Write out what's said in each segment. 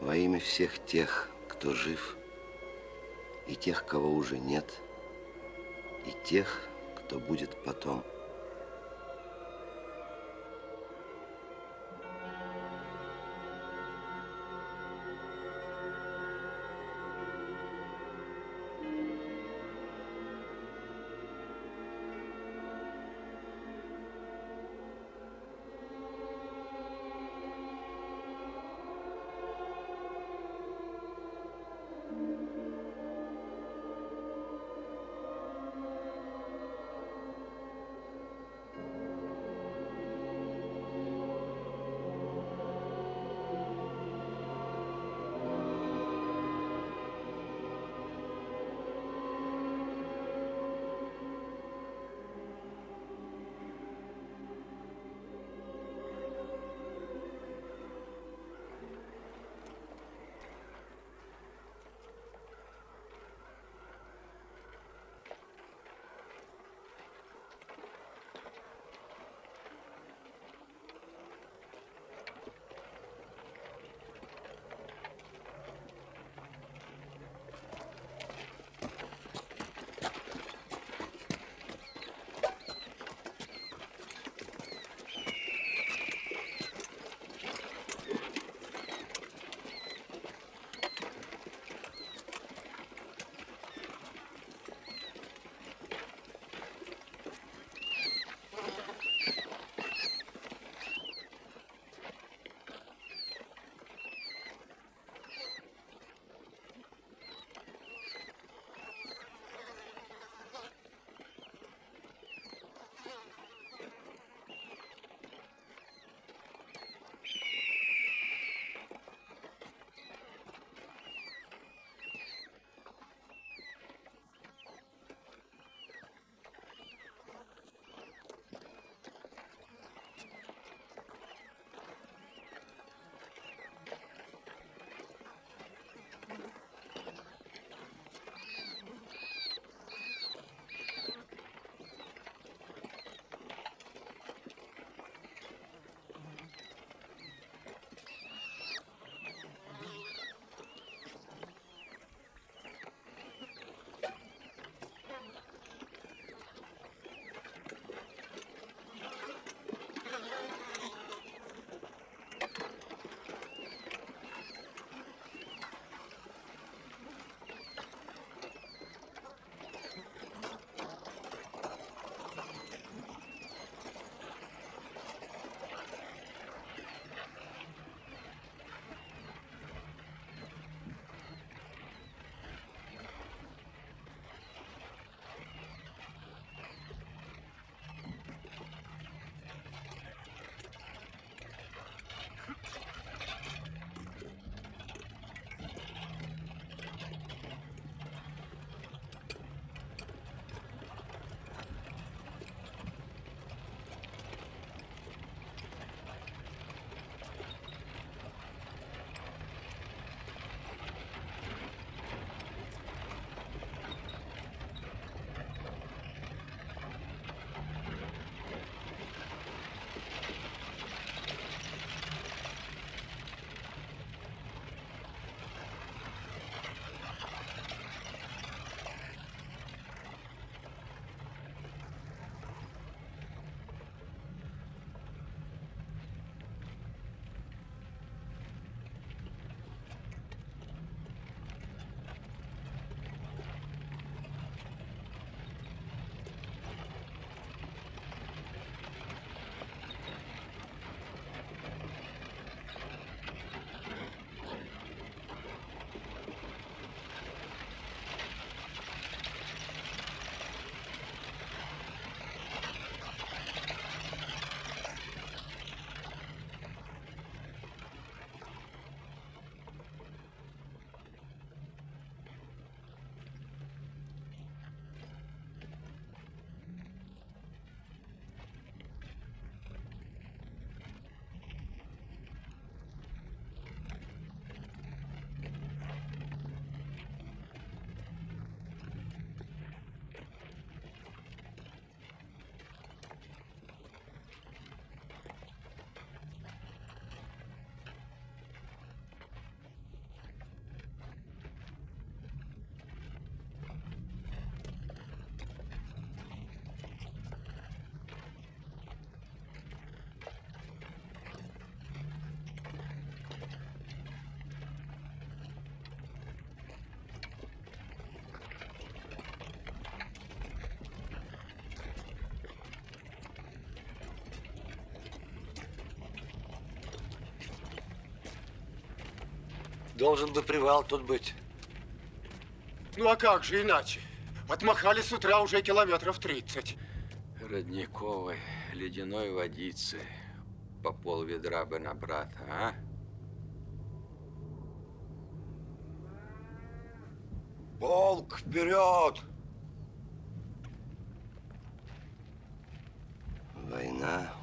Во имя всех тех, кто жив, и тех, кого уже нет, и тех, кто будет потом. Должен бы привал тут быть. Ну а как же иначе? Отмахали с утра уже километров 30. Родниковой, ледяной водицы. По пол-ведра бы на брата, а? Полк, вперед! Война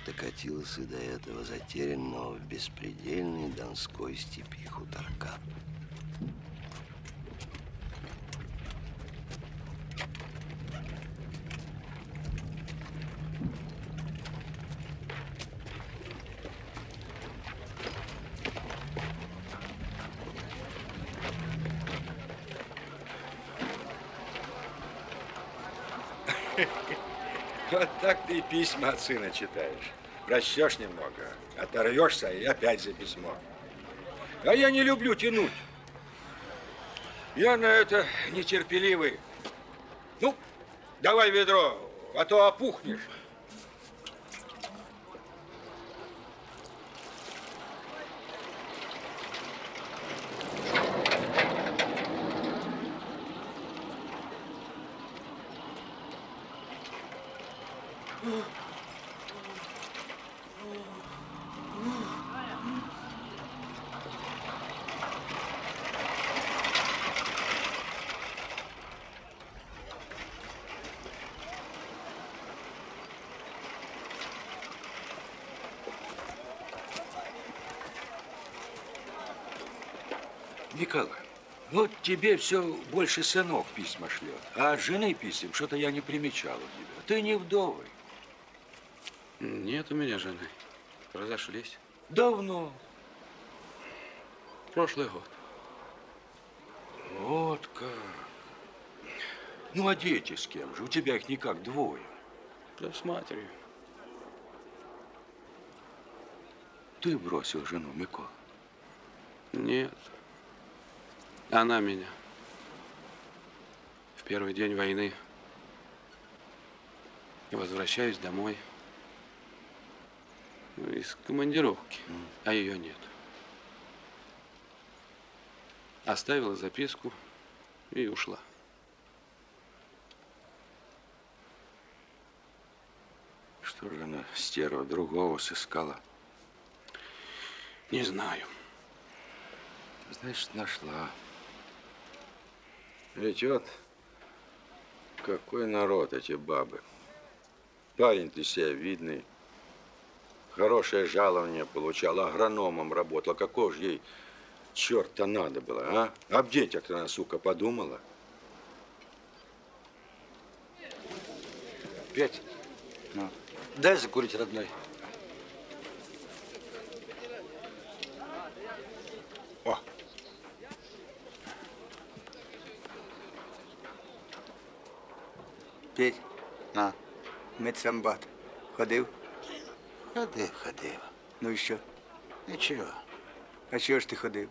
докатилась и до этого затерянного в беспредельной Донской степи хуторка. Вот так ты и письма от сына читаешь. Прочтешь немного, оторвешься и опять за письмо. А я не люблю тянуть. Я на это нетерпеливый. Ну, давай ведро, а то опухнешь. Николай, вот тебе все больше сынок письма шлет, а от жены писем что-то я не примечал у тебя. Ты не вдовый. Нет у меня жены. Разошлись. Давно. Прошлый год. Вот как. Ну, а дети с кем же? У тебя их никак двое. Да с матерью. Ты бросил жену, Микола? Нет. Она меня. В первый день войны. Возвращаюсь домой. Из командировки. А ее нет. Оставила записку и ушла. Что же она, стерва, другого сыскала? Не знаю. Значит, нашла. Ведь вот какой народ эти бабы. Парень ты себя видный. Хорошее жалование получал, агрономом работал. Какого же ей черта надо было, а? Об детях-то она, сука, подумала. Петь, ну, дай закурить, родной. О! Петь, На. медсамбат. Ходив? Ходив. Ну і що? Ничего. А чого ж ти ходив?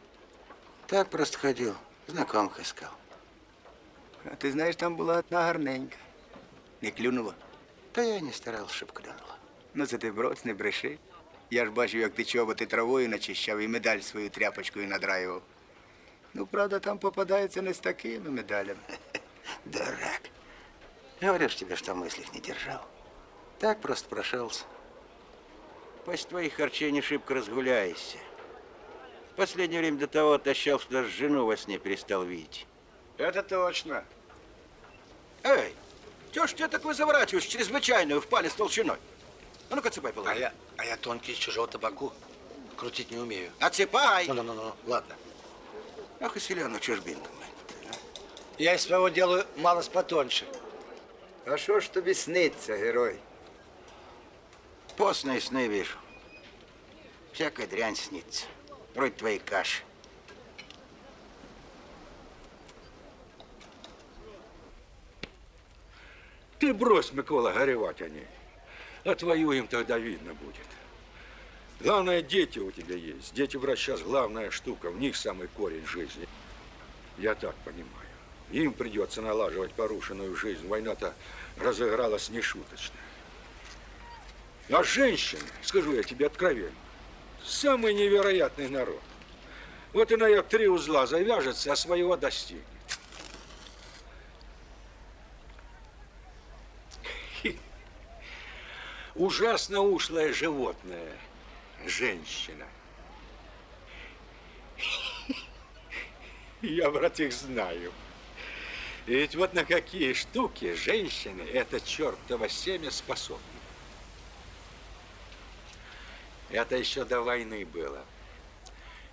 Так просто ходил. Знакомых искал. А ти знаєш, там була одна гарненька. Не клюнула? Да я не старался, чтоб клюнуло. Ну це ти брось, не бреши. Я ж бачив, як ти чоботи травою начищав і медаль свою тряпочкою надраював. Ну, правда, там попадаються не з такими медалями. Дурак. Говоришь тебе, что мысли их не держал. Так просто прошелся. После твоих харчей не шибко разгуляешься. В последнее время до того отощал, что даже жену во сне перестал видеть. Это точно. Эй, чё ж тебя так вы заворачиваешь чрезвычайно в палец толщиной? А ну-ка, цепай положи. А я тонкий из чужого табаку. Крутить не умею. Отсыпай! Ну, ладно. Ах, и селяну чужбинку. Я из своего делаю малость потоньше. А що ж тобі сниться, герой? Постные сны вижу. Всякая дрянь снится. Вроде твоей каши. Ты брось, Микола, горевать о ней. Отвоюем, тогда видно будет. Главное, дети у тебя есть. Дети, брат, сейчас главная штука. В них самый корень жизни. Я так понимаю. Им придется налаживать порушенную жизнь. Война-то разыгралась нешуточно. А женщины, скажу я тебе откровенно, самый невероятный народ. Вот и на ее 3 узла завяжется, а своего достигнет. Ужасно ушлое животное. Женщина. Я, брат, их знаю. И ведь вот на какие штуки женщины это чертово семя способны. Это еще до войны было.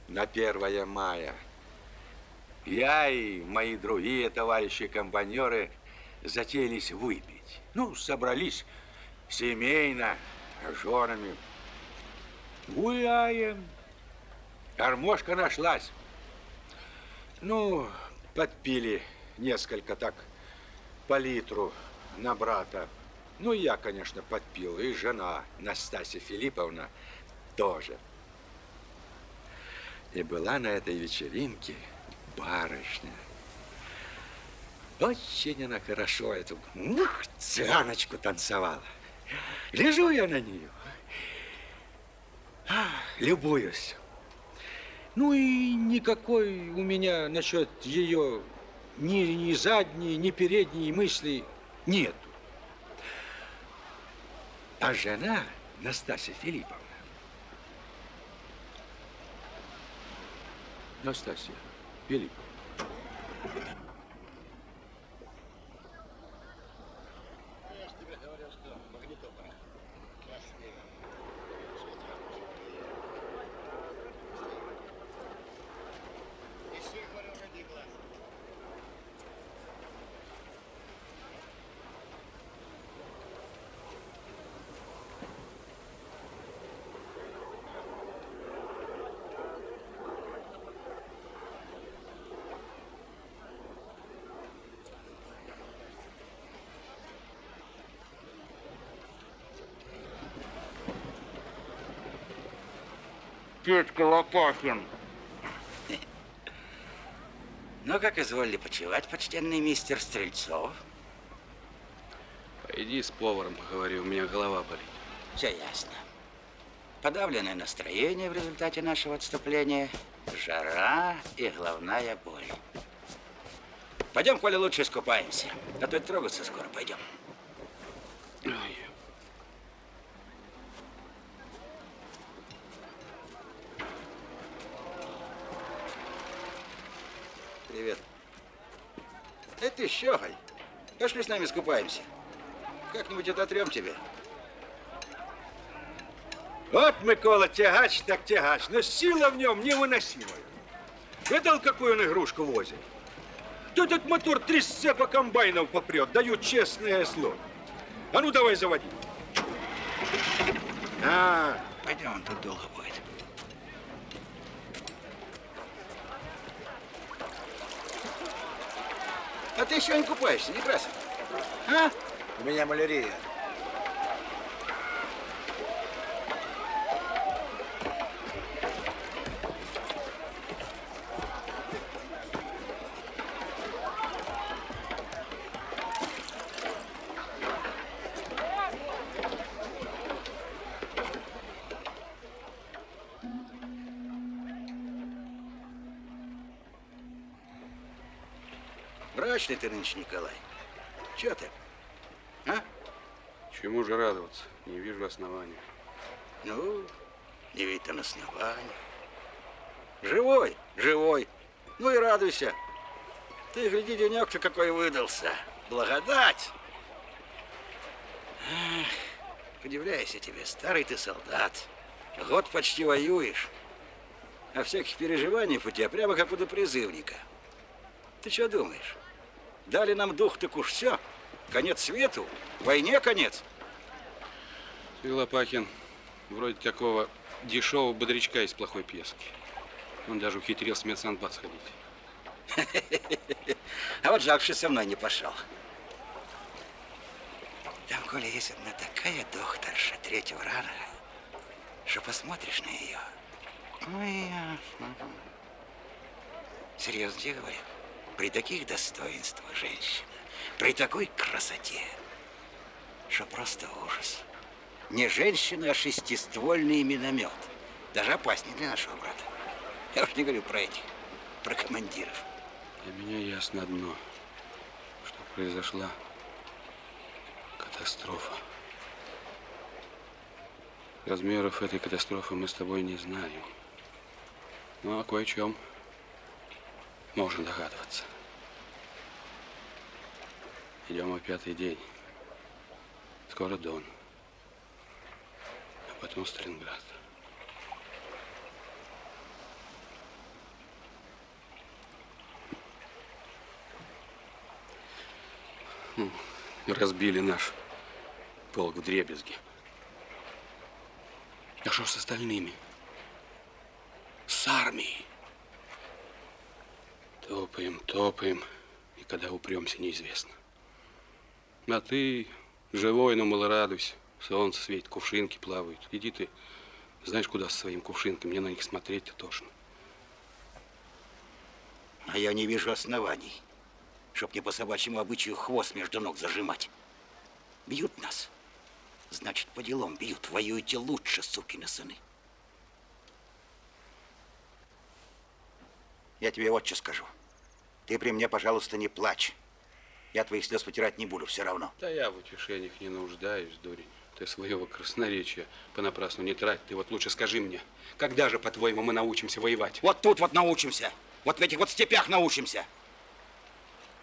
На 1 мая. Я и мои другие товарищи-комбайнеры затеялись выпить. Ну, собрались семейно, с женами. Гуляем. Гармошка нашлась. Ну, подпили несколько так по литру на брата. Ну, я, конечно, подпил. И жена Настасья Филипповна тоже. И была на этой вечеринке барышня. Очень она хорошо эту цыганочку танцевала. Гляжу я на нее. Любуюсь. Ну и никакой у меня насчет ее ни задней, ни передней мысли нету. А жена Настасья Филипповна. Настасья Филипповна. Петька Лопахин. Ну, как изволили почивать, почтенный мистер Стрельцов? Пойди с поваром поговори, у меня голова болит. Все ясно. Подавленное настроение в результате нашего отступления, жара и головная боль. Пойдем, Коля, лучше искупаемся. А то трогаться скоро. Пойдем. Ой. Привет. Это ты, щеголь. Пошли с нами искупаемся. Как-нибудь ототрем тебе. Вот, Микола, тягач так тягач, но сила в нем невыносимая. Видал, какую он игрушку возит? Да этот мотор 3 сцепа комбайнов попрет, даю честное слово. А ну, давай заводи. Пойдем, тут долго будет. А ты еще не купаешься, не красен? А? У меня малярия. Мрачный ты нынче, Николай. Че ты? А? Чему же радоваться? Не вижу основания. Ну, не видно основания. Живой, живой. Ну и радуйся. Ты гляди, денек-то какой выдался. Благодать. Ах, удивляюсь я тебе, старый ты солдат. Год почти воюешь. А всяких переживаний по тебе прямо как у допризывника. Ты что думаешь? Дали нам дух, так уж все. Конец свету, войне конец. Ты, Лопахин, вроде такого дешевого бодрячка из плохой пьески. Он даже ухитрился в медсанбат сходить. А вот жалко, что со мной не пошел. Там, Коля, есть одна такая докторша 3-го ранга, что посмотришь на ее. Ой, серьезно тебе говорю. При таких достоинствах женщина, при такой красоте, что просто ужас. Не женщина, а 6-ствольный миномет. Даже опаснее для нашего брата. Я уж не говорю про этих, про командиров. Для меня ясно одно, что произошла катастрофа. Размеров этой катастрофы мы с тобой не знаем. Но о кое-чем можно догадываться. Идем мы 5-й день. Скоро Дон. А потом Сталинград. Разбили наш полк вдребезги. А что с остальными? С армией. Топаем, топаем. И когда упремся, неизвестно. А ты живой, но мало радуйся. Солнце светит, кувшинки плавают. Иди ты, знаешь, куда со своим кувшинком. Мне на них смотреть-то тошно. А я не вижу оснований, чтоб не по собачьему обычаю хвост между ног зажимать. Бьют нас. Значит, по делам бьют. Воюете лучше, сукины сыны. Я тебе вот что скажу. Ты при мне, пожалуйста, не плачь. Я твоих слез вытирать не буду, все равно. Да я в утешениях не нуждаюсь, дурень. Ты своего красноречия понапрасну не трать. Ты вот лучше скажи мне, когда же, по-твоему, мы научимся воевать? Вот тут вот научимся. Вот в этих вот степях научимся.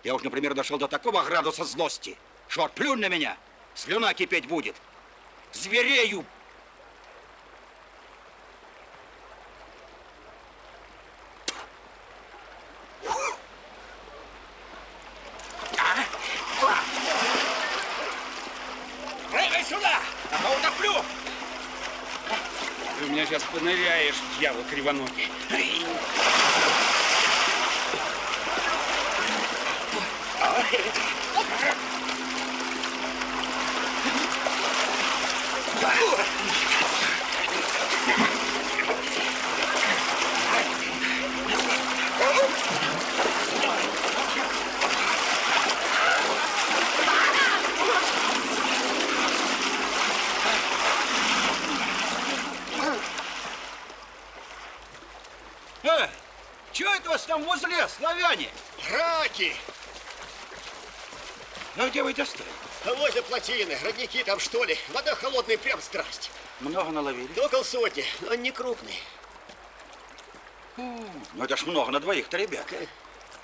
Я уж, например, дошел до такого градуса злости, что вот плюнь на меня, слюна кипеть будет. Зверею. Прыгай сюда, а то утоплю. Ты у меня сейчас поныряешь, дьявол кривоногий. Чего это у вас там возле, славяне? Раки! Ну где вы достали? А возле плотины, родники там что ли? Вода холодная, прям страсть. Много наловили? Около сотни, но он не крупный. Ну это ж много на двоих-то, ребят.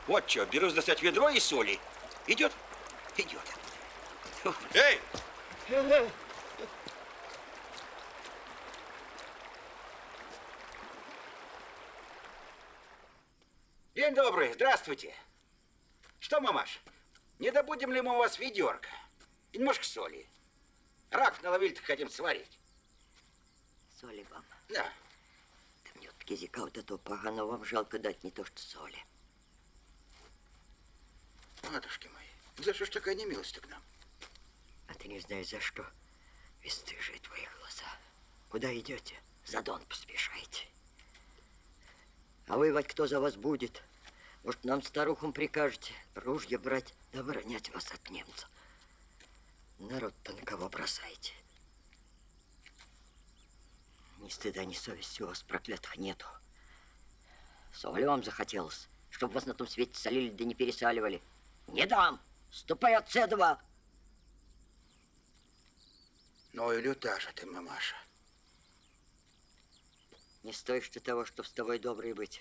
Вот что, берусь достать ведро и соли. Идет? Идет. Эй! День добрый, здравствуйте. Что, мамаш, не добудем ли мы у вас ведерко? И немножко соли. Раков наловили-то хотим сварить. Соли вам. Да. Да мне вот кизика вот этого поганого вам жалко дать, не то что соли. Матушки мои, за что ж такая немилость к нам? А ты не знаешь за что. Бесстыжие твои глаза. Куда идете? За Дон поспешайте. А воевать кто за вас будет? Может, нам старухам прикажете ружья брать, да оборонять вас от немцев? Народ-то на кого бросаете? Ни стыда, ни совести у вас проклятых нету. Соли вам захотелось, чтобы вас на том свете солили да не пересаливали. Не дам! Ступай от Цедова! Ну и люта же ты, мамаша. Не стоишь ты того, чтоб с тобой добрый быть.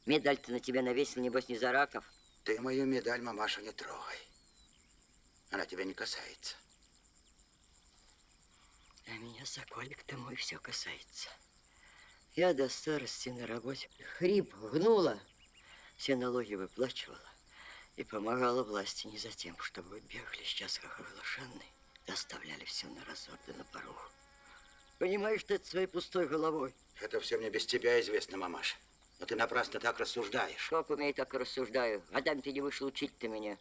Медаль-то на тебя навесил, небось, не за раков. Ты мою медаль, мамаша, не трогай. Она тебя не касается. А меня, соколик-то мой, все касается. Я до старости на работе хрип гнула, все налоги выплачивала и помогала власти не за тем, чтобы бегали сейчас как оглашенные, доставляли все на разор да на поруху. Понимаешь ты это своей пустой головой? Это все мне без тебя известно, мамаша. Но ты напрасно так рассуждаешь. Как умею, так и рассуждаю. Годами ты не вышел учить-то меня.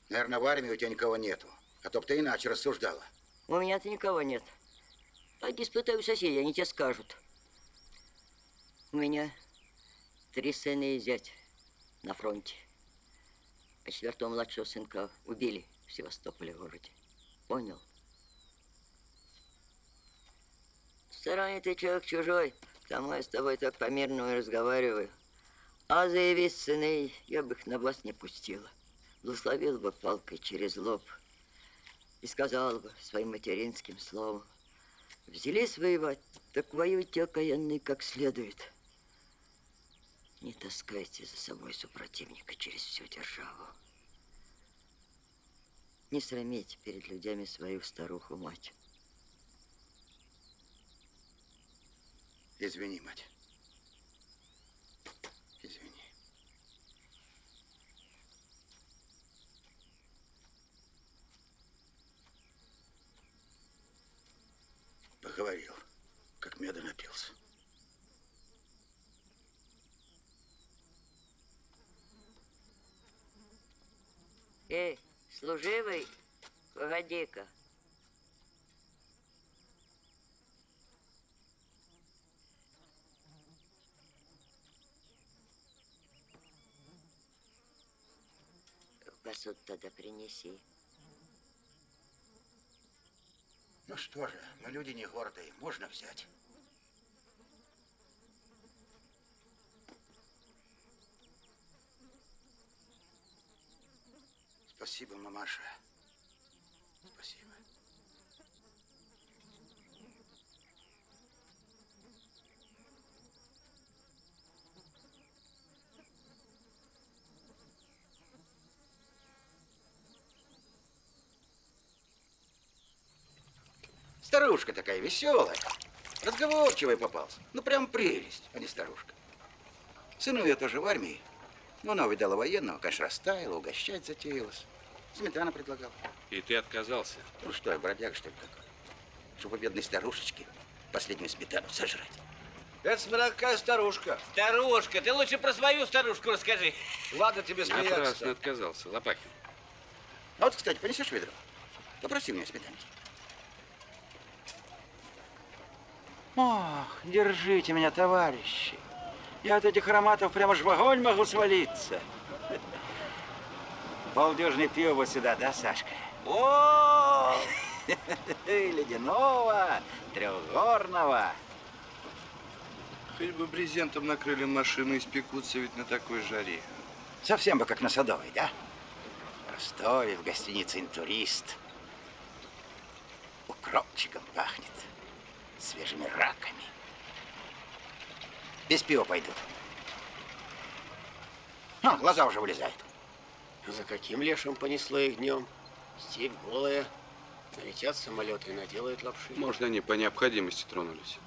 Наверное, в армии у тебя никого нету. А то б ты иначе рассуждала. У меня-то никого нет. Пойди спытай у соседей, они тебе скажут. У меня 3 сына и зять на фронте. А 4-го младшего сынка убили в Севастополе городе. Понял? В стороне ты человек чужой. Потому я с тобой так по-мирному и разговариваю. А заявись сыны, я бы их на вас не пустила. Благословила бы палкой через лоб и сказала бы своим материнским словом: взялись воевать, так воюйте окаянные как следует. Не таскайте за собой супротивника через всю державу. Не срамите перед людьми свою старуху-мать. Извини, мать. Извини. Поговорил, как меда напился. Эй, служивый, погоди-ка. Посуд тогда принеси. Ну что же, мы люди не гордые, можно взять. Спасибо, мамаша. Спасибо. Старушка такая веселая, разговорчивая попался. Ну, прям прелесть, а не старушка. Сыну я тоже в армии. Но она увидала военного, конечно, растаяла, угощать затеялась. Сметана предлагала. И ты отказался. Ну что, я бродяга, что ли, какой? Чтобы бедной старушечке последнюю сметану сожрать. Это смотря какая старушка. Старушка, ты лучше про свою старушку расскажи. Ладно тебе смеяться. Напрасно отказался, Лопахин. А вот, кстати, понесешь ведро? Попроси мне сметанки. Ох, держите меня, товарищи. Я от этих ароматов прямо ж в огонь могу свалиться. Полдюжины пива вот сюда, да, Сашка? О! Ледяного, трехгорного. Хоть бы брезентом накрыли машину, испекутся ведь на такой жаре. Совсем бы как на Садовой, да? В Ростове, в гостинице «Интурист». Укропчиком пахнет, свежими раками. Без пива пойдут. Глаза уже вылезают. За каким лешим понесло их днем? Степь голая. Налетят самолеты и наделают лапши. Может, они по необходимости тронулись.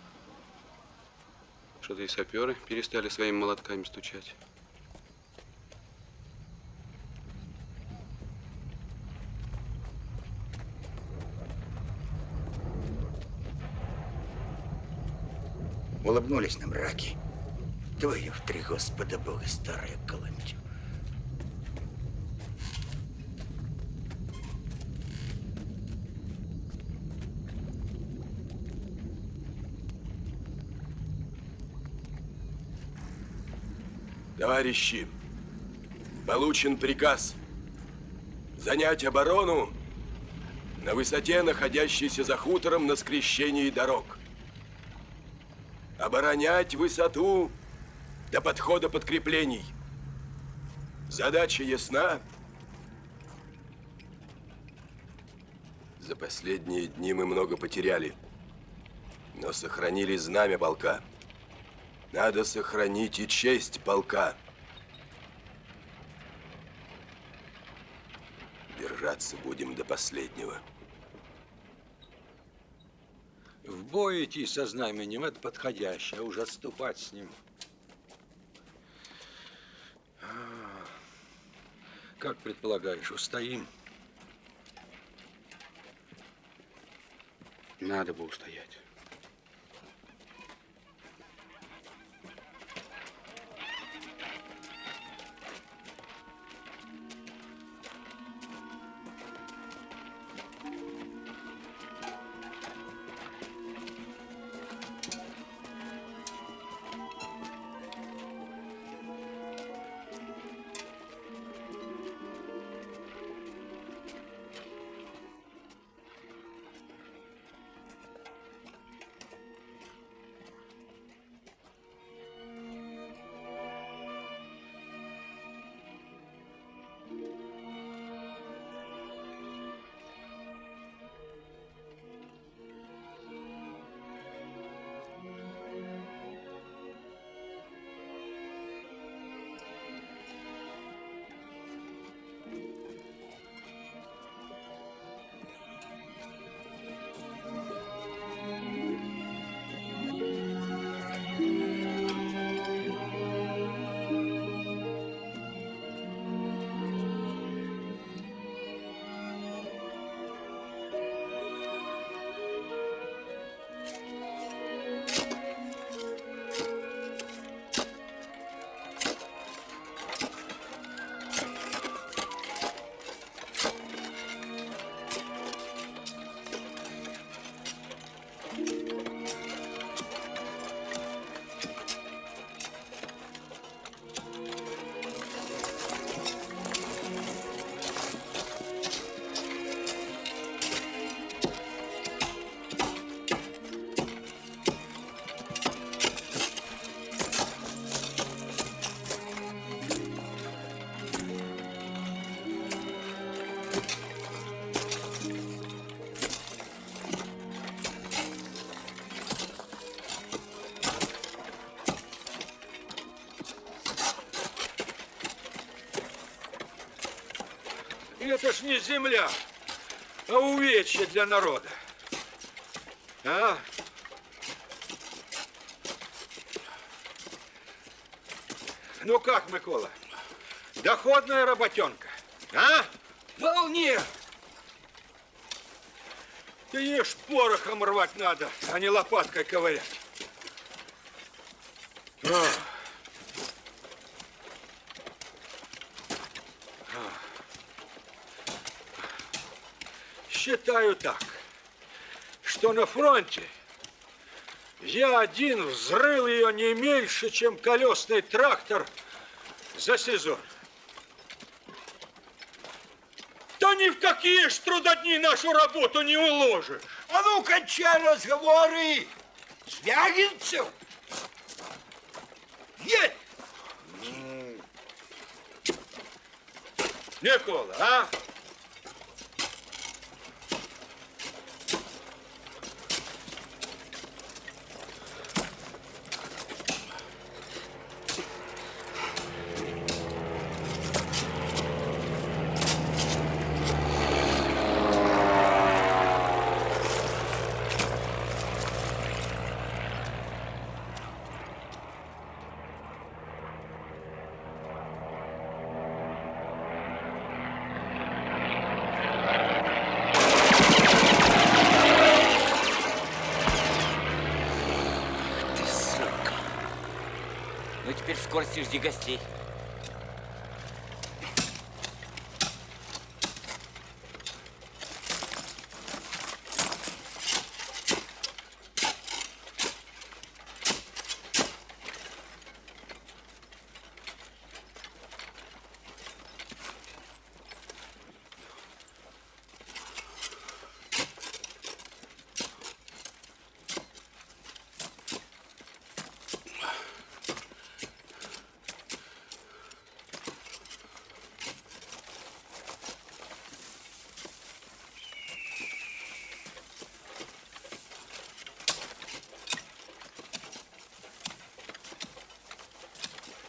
Что-то и саперы перестали своими молотками стучать. Улыбнулись нам раки. Твою в три Господа Бога, старая каланча. Товарищи, получен приказ занять оборону на высоте, находящейся за хутором на скрещении дорог. Оборонять высоту до подхода подкреплений. Задача ясна. За последние дни мы много потеряли, но сохранили знамя полка. Надо сохранить и честь полка. Держаться будем до последнего. В бой идти со знаменем – это подходящее, а уже отступать с ним. Как предполагаешь, устоим? Надо бы устоять. Это ж не земля, а увечье для народа. А? Ну как, Микола? Доходная работенка, а? Вполне. Ты ешь, порохом рвать надо, а не лопаткой ковырять. Считаю так, что на фронте я один взрыл ее не меньше, чем колесный трактор за сезон. Да ни в какие ж трудодни нашу работу не уложишь. А ну, кончай разговоры! Звягинцев! Едь! Микола, а? Ну теперь в скорости жди гостей.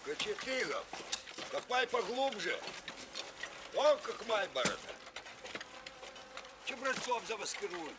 Кочетыгов, копай поглубже. О, как май борода. Чебрецов замаскируй.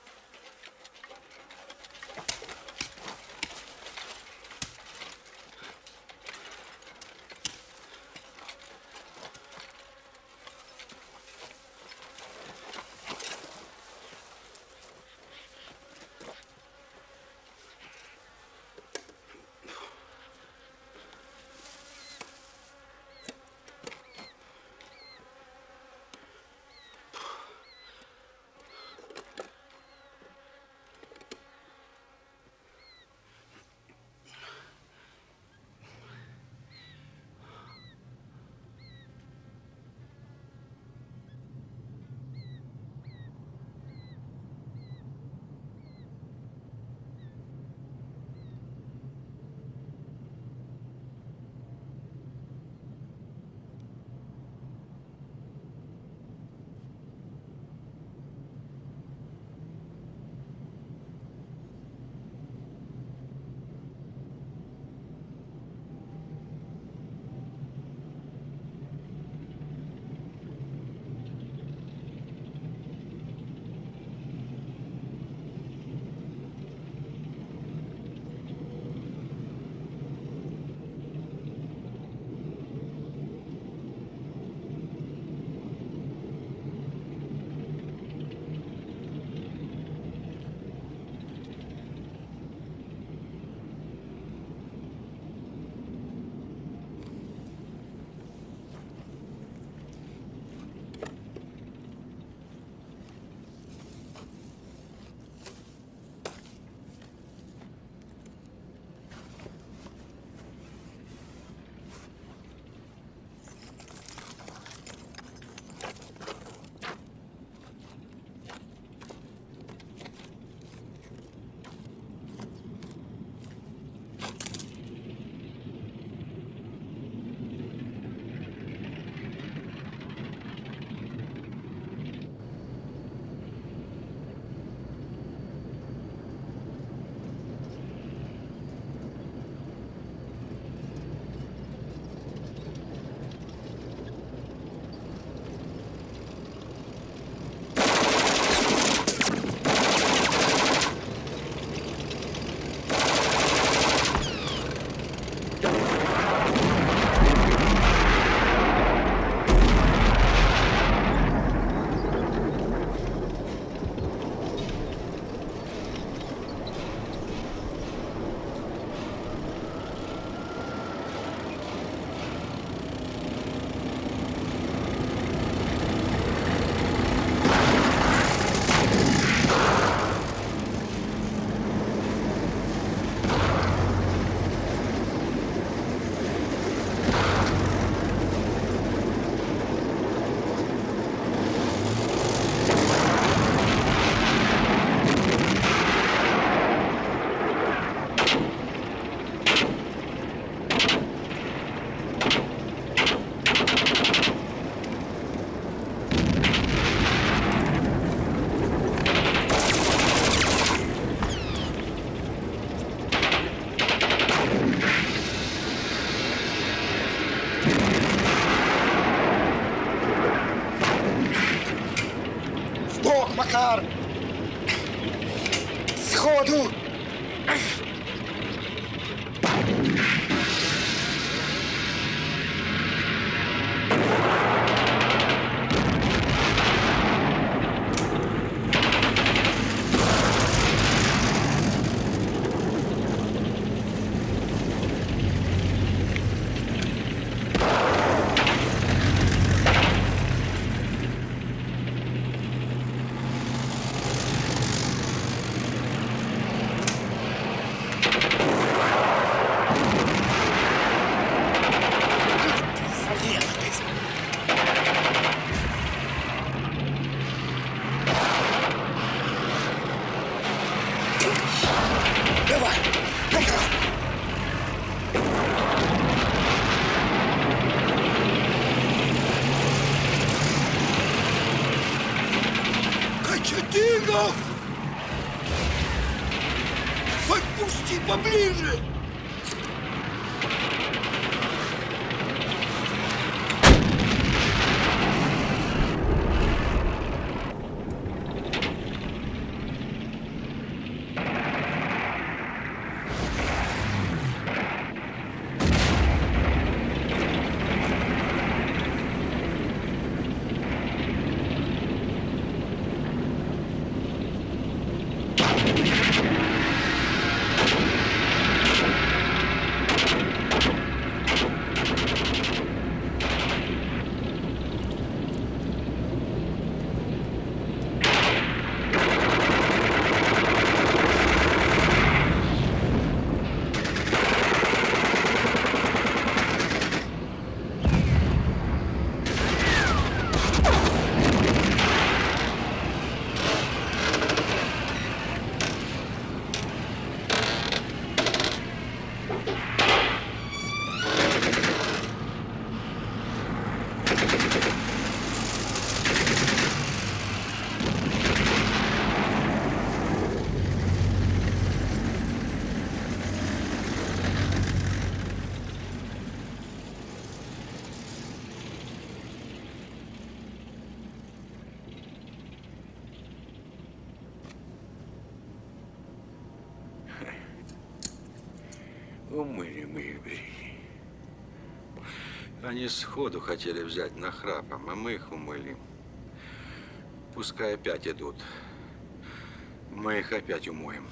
Умыли мы их, блин. Они сходу хотели взять нахрапом, а мы их умыли. Пускай опять идут. Мы их опять умоем.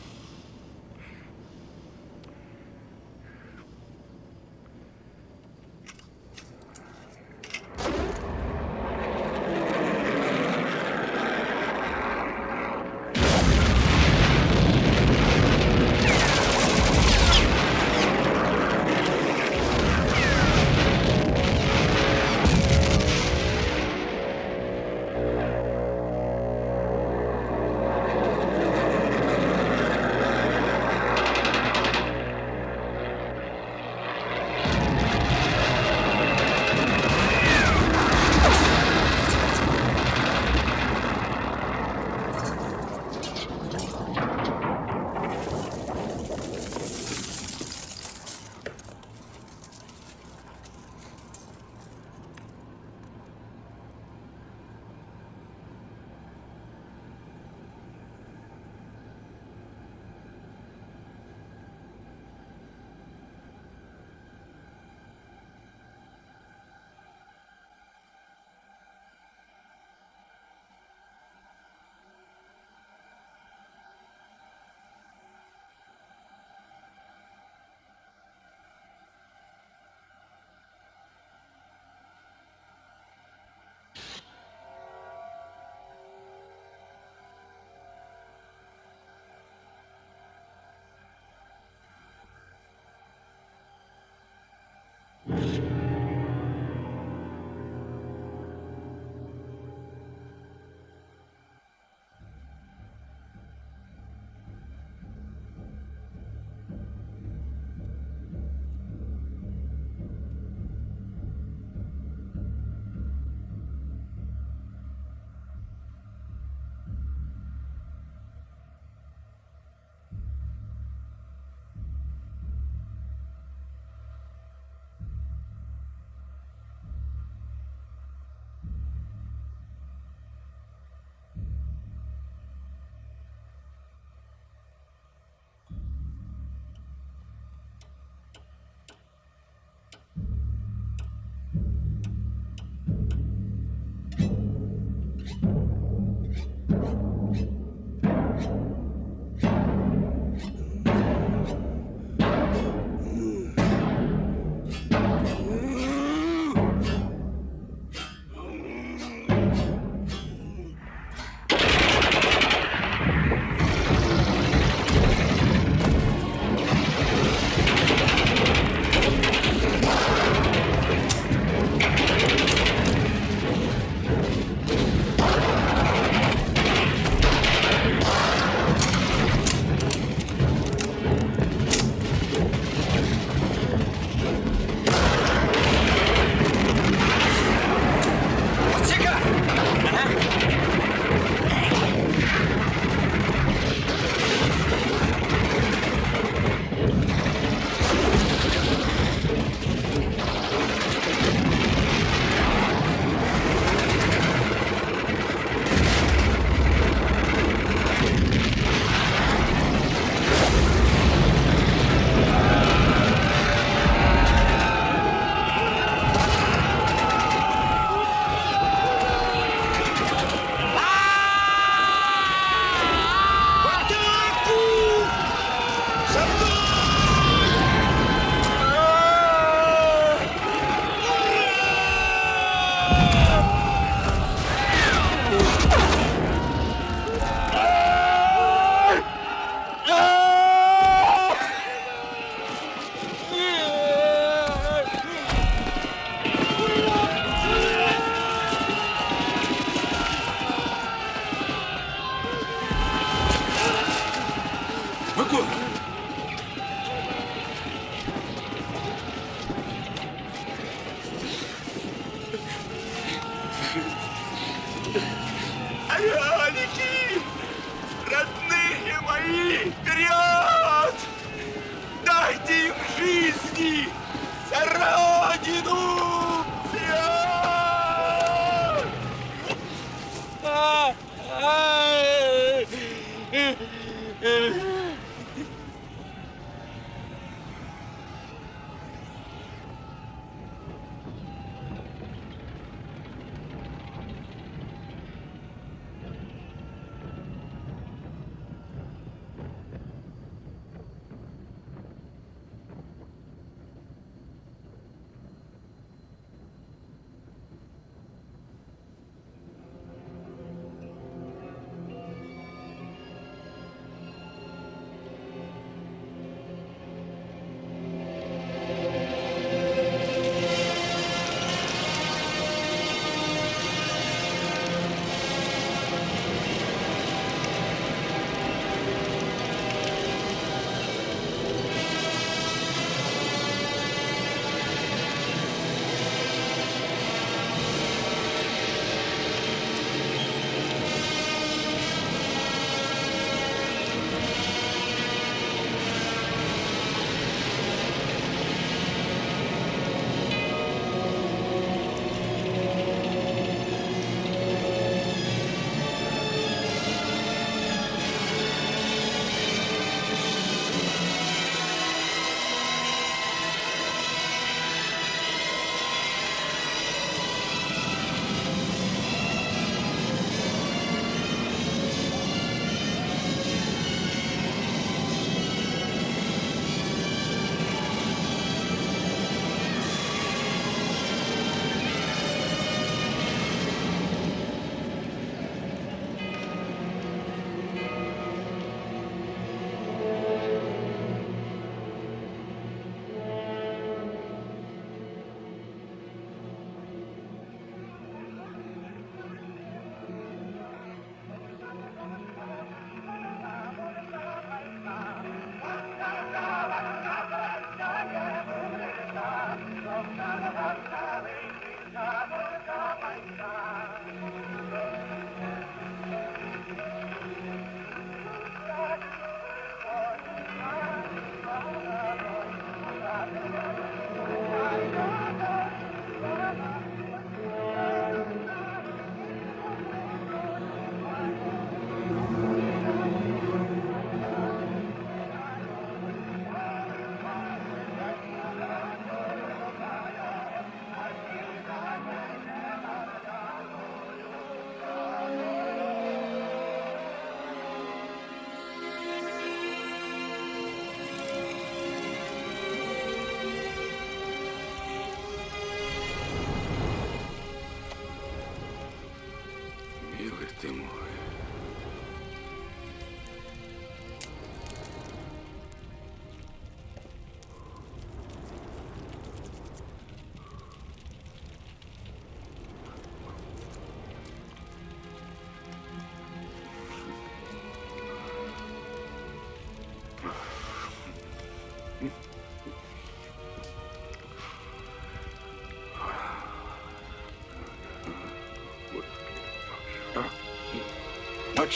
Орелики! Родные мои! Вперед! Дайте им жизни! За Родину! Вперед!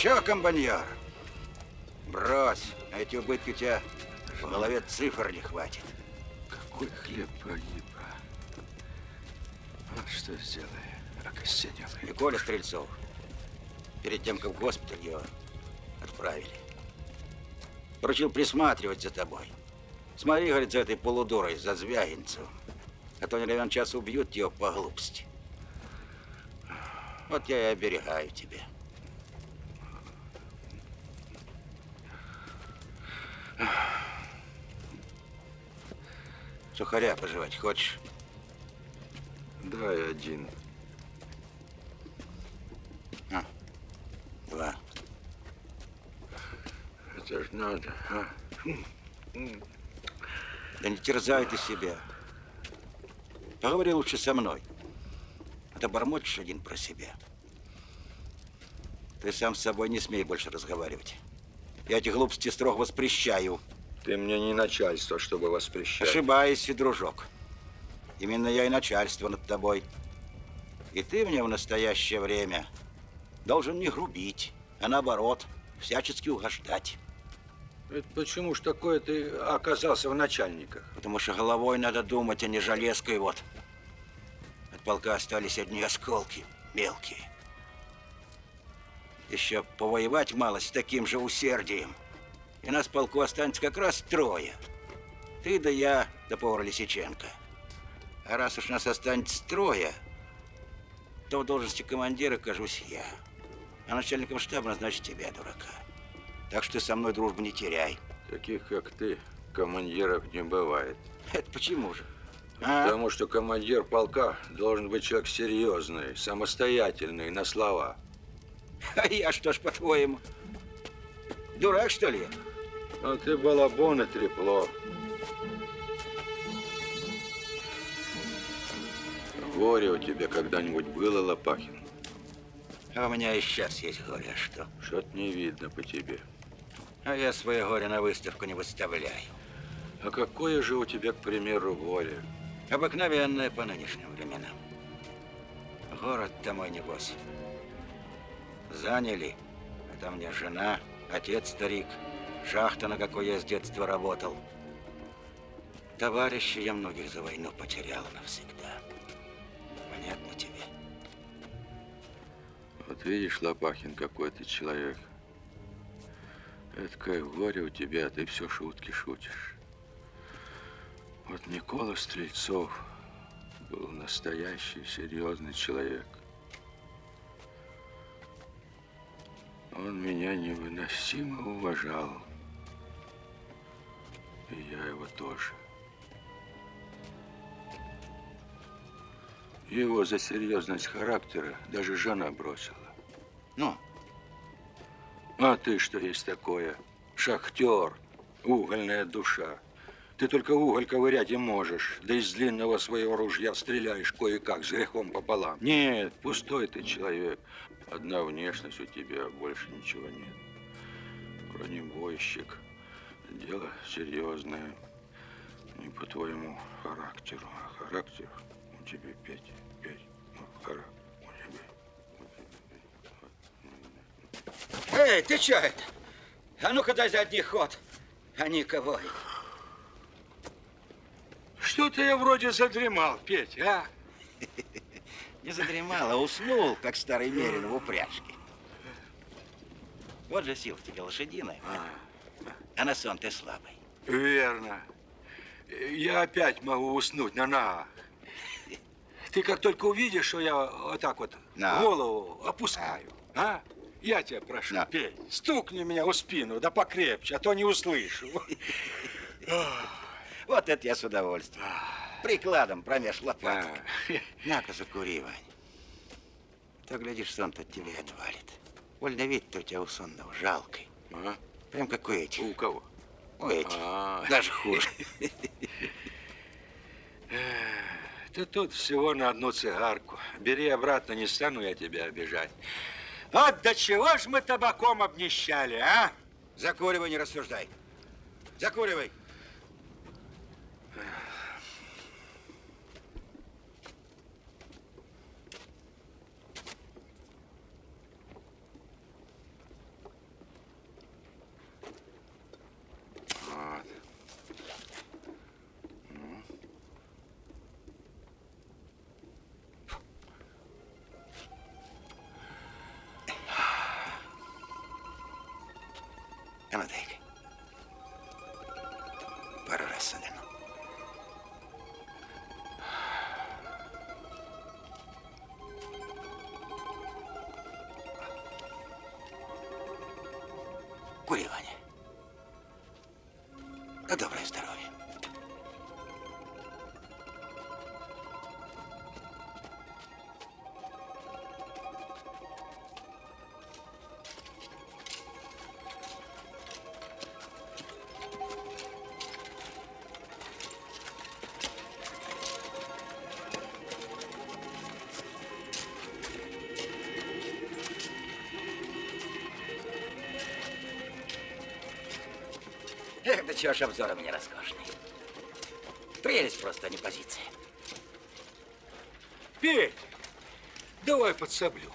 Чё, комбайнер? Брось, на эти убытки у тебя в голове цифр не хватит. Какой хлеб погиб, а? Вот что сделай, окостенелый. И Коля Стрельцов, перед тем, как в госпиталь его отправили, поручил присматривать за тобой. Смотри, говорит, за этой полудурой, за Звягинцевым. А то не равен час убьют его по глупости. Вот я и оберегаю тебя. Сухаря пожевать хочешь? Дай один. Два. Это ж надо, а? Да не терзай ты себя. Поговори лучше со мной. А то бормочешь один про себя. Ты сам с собой не смей больше разговаривать. Я эти глупости строго воспрещаю. Ты мне не начальство, чтобы воспрещать. Ошибаешься, дружок. Именно я и начальство над тобой. И ты мне в настоящее время должен не грубить, а наоборот, всячески угождать. Это почему ж такое ты оказался в начальниках? Потому что головой надо думать, а не железкой вот. От полка остались одни осколки, мелкие. Еще повоевать малость с таким же усердием. И нас в полку останется как раз трое. Ты да я, да повар Лисиченко. А раз уж нас останется трое, то в должности командира кажусь я. А начальником штаба назначит тебя, дурака. Так что ты со мной дружбу не теряй. Таких, как ты, командиров не бывает. Это почему же? Потому что командир полка должен быть человек серьезный, самостоятельный, на слова. А я что ж, по-твоему, дурак, что ли? А ты балабон и трепло. Горе у тебя когда-нибудь было, Лопахин? А у меня и сейчас есть горе, а что? Что-то не видно по тебе. А я свое горе на выставку не выставляю. А какое же у тебя, к примеру, горе? Обыкновенное по нынешним временам. Город-то мой, небось, заняли. А там у меня жена, отец старик, шахта, на какой я с детства работал. Товарищей я многих за войну потерял навсегда. Понятно тебе? Вот видишь, Лопахин, какой ты человек. Эдакое горе у тебя, ты все шутки шутишь. Вот Микола Стрельцов был настоящий, серьезный человек. Он меня невыносимо уважал. И я его тоже. Его за серьезность характера даже жена бросила. Ну? А ты что есть такое? Шахтер, угольная душа. Ты только уголь ковырять и можешь, да из длинного своего ружья стреляешь кое-как, с грехом пополам. Нет, пустой ты человек. Одна внешность у тебя, больше ничего нет. Бронебойщик. Дело серьезное. Не по твоему характеру. А характер у тебя пять. Ну, характер у тебя. Эй, ты чё это? А ну-ка дай задний ход. А никого. Что-то я вроде задремал, Петь, а? Не задремал, а уснул, как старый мерин в упряжке. Вот же сила в тебе лошадиная. А на сон ты слабый. Верно. Я опять могу уснуть на ногах. Ты как только увидишь, что я вот так вот голову опускаю, а? Я тебя прошу, Петь, стукни меня у спину, да покрепче, а то не услышу. Вот это я с удовольствием. Прикладом промеж лопаток. На-ка, закури, Вань. То, глядишь, сон-то от тебя отвалит. Вольно вид-то у тебя у сонного жалкий. Прям как у этих. У кого? У этих. Даже хуже. Ты тут всего на одну цигарку. Бери обратно, не стану я тебя обижать. Вот до чего ж мы табаком обнищали, а? Закуривай, не рассуждай. Закуривай. На доброе здоровье. Эх, да чего ж обзор у меня роскошный. Прелесть просто, а не позиция. Петь, давай подсоблю.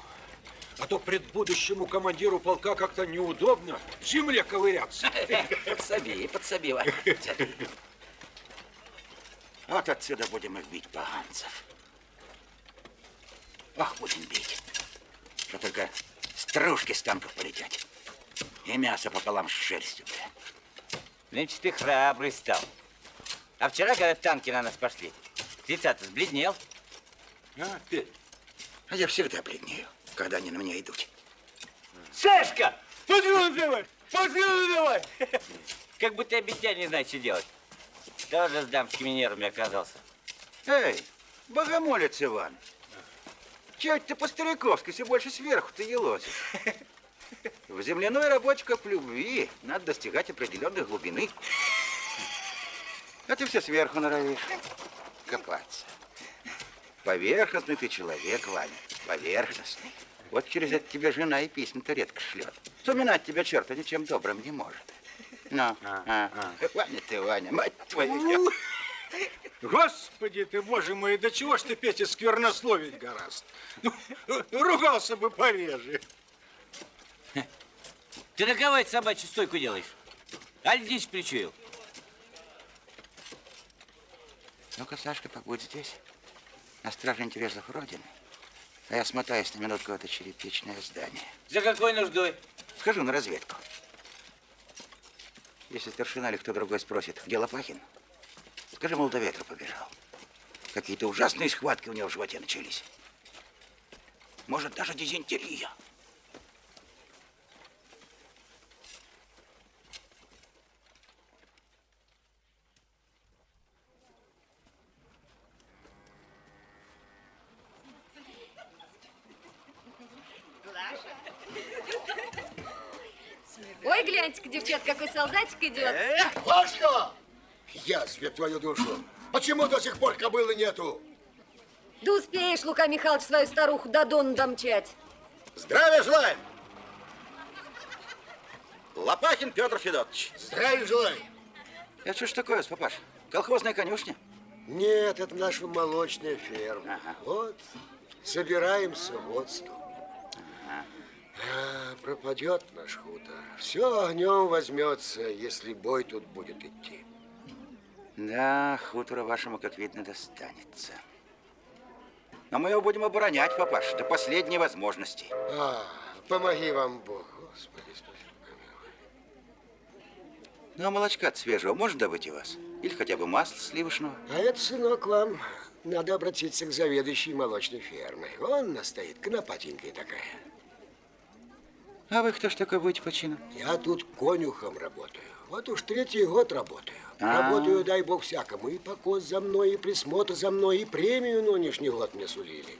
А то предбудущему командиру полка как-то неудобно в земле ковыряться. Подсоби, Ваня, подсоби. Вот отсюда будем их бить, поганцев. Ох, будем бить. Что только стружки с танков полетят. И мясо пополам с шерстью, бля. Нынче ты храбрый стал. А вчера, когда танки на нас пошли, лица-то сбледнел. А, Петь? А я всегда бледнею, когда они на меня идут. Сашка! Патроны давай! Как будто обезьян не знает, что делать. Тоже с дамскими нервами оказался. Эй, богомолец Иван. Чего ты по-стариковски, все больше сверху ты елозишь? В земляной работе, как в любви, надо достигать определенной глубины. А ты все сверху норовишь копаться. Поверхностный ты человек, Ваня, поверхностный. Вот через это тебе жена и письма-то редко шлет. Вспоминать тебя черта ничем добрым не может. Ну, Ваня ты, Ваня, мать твою. Господи ты, боже мой, до чего ж ты, Петя, сквернословить гораздо? Ну, ругался бы пореже. Ты на кого эту собачью стойку делаешь? Аль дичь причуял? Ну-ка, Сашка, побудь здесь, на страже интересов Родины. А я смотаюсь на минутку в это черепичное здание. За какой нуждой? Схожу на разведку. Если старшина или кто другой спросит, где Лопахин, скажи, мол, до ветра побежал. Какие-то ужасные схватки у него в животе начались. Может, даже дизентерия. Ой, гляньте-ка, девчат, какой солдатик идет. Пашка! Язве твою душу! Почему до сих пор кобылы нету? Да успеешь, Лука Михайлович, свою старуху до Дона домчать. Здравия желаем! Лопахин Петр Федотович. Здравия желаю! Это что ж такое, папаш? Колхозная конюшня? Нет, это наша молочная ферма. Ага. Вот, собираем соводство. Пропадет наш хутор. Все огнем возьмется, если бой тут будет идти. Да, хутора вашему, как видно, достанется. Но мы его будем оборонять, папаш, до последней возможности. Помоги вам Бог, Господи, спаси. Ну, а молочка свежего можно добыть у вас? Или хотя бы масла сливочного? А это, сынок, вам надо обратиться к заведующей молочной фермой. Он настоит, конопатенькая такая. А вы кто ж такой будете по чину? Я тут конюхом работаю. Вот уж 3-й год работаю. Работаю, дай бог, всякому. И покос за мной, и присмотр за мной, и премию нынешний год мне сулили.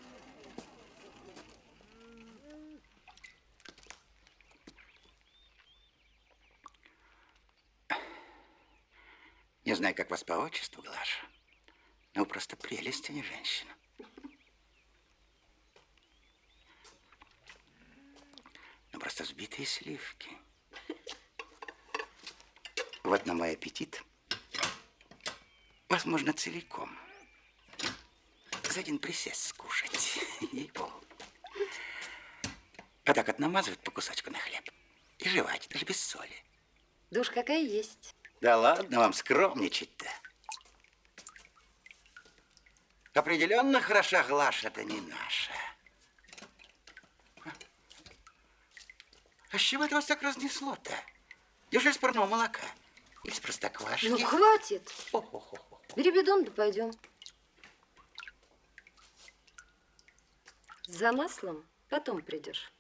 Не знаю, как вас по отчеству, Глаша, но вы просто прелесть, а не женщина. Ну, просто взбитые сливки. Вот на мой аппетит. Возможно, целиком. За один присест скушать. Ей-богу. А так вот намазывать по кусочку на хлеб. И жевать, даже без соли. Да уж какая есть. Да ладно вам скромничать-то. Определенно хороша Глаша-то не наша. А с чего это вас так разнесло-то? Неужели с парного молока? Или с простоквашки? Ну, хватит. Бери бидон, да пойдем. За маслом потом придешь.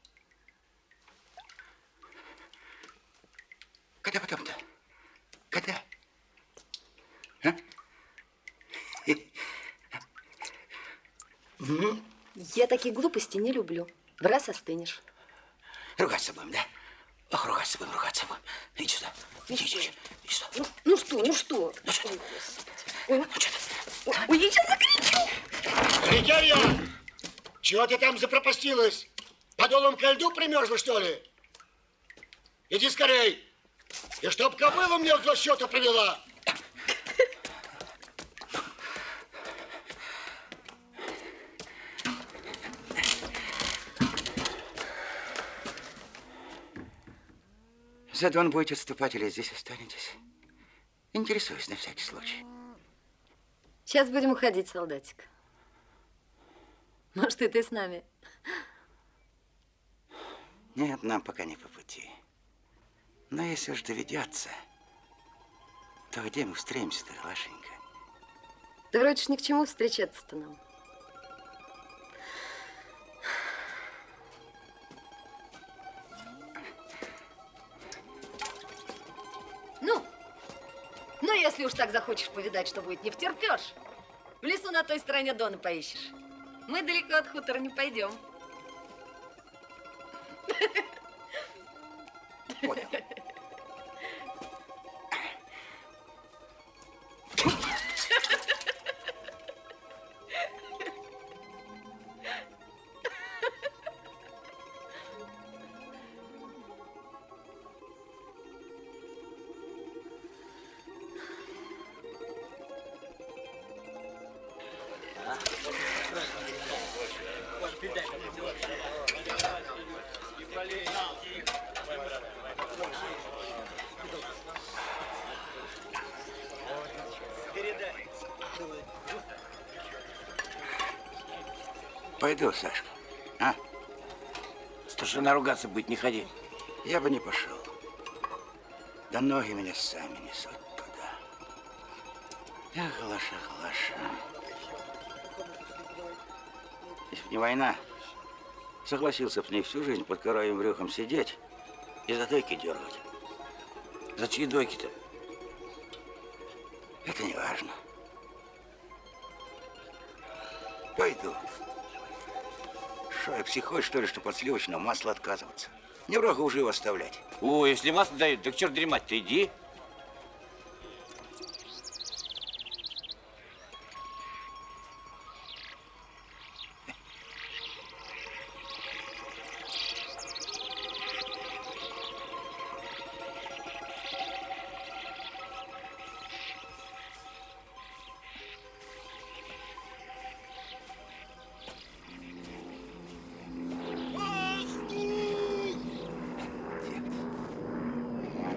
Когда потом-то? Когда? Я такие глупости не люблю. В раз остынешь. Ругаться будем, да? Ох, ругаться будем. Иди сюда. Иди сюда. Ну что? Ну что Ой, ты? Ой, ой, я сейчас закричу. Рикерья, чего ты там запропастилась? Подолом ко льду примерзла, что ли? Иди скорей. И чтоб кобылу мне в 2 счета привела. За Дон будете отступать или здесь останетесь? Интересуюсь на всякий случай. Сейчас будем уходить, солдатик. Может, и ты с нами? Нет, нам пока не по пути. Но если уж доведется, то где мы встретимся-то, Глашенька? Да вроде ж ни к чему встречаться-то нам. Ну, если уж так захочешь повидать, что будет, не втерпешь. В лесу на той стороне Дона поищешь. Мы далеко от хутора не пойдем. Понял. Пойду, Сашка. А? Старшина ругаться будет, не ходи. Я бы не пошел. Да ноги меня сами несут туда. Эх, Глаша. Если бы не война, согласился бы с ней всю жизнь под коровьим брюхом сидеть и за дойки дергать. За чьи дойки-то? Это не важно. Пойду. Что, я психой, что ли, что под сливочного масла отказываться? Не врага уже его оставлять. О, если масло дают, так черт дремать-то, иди.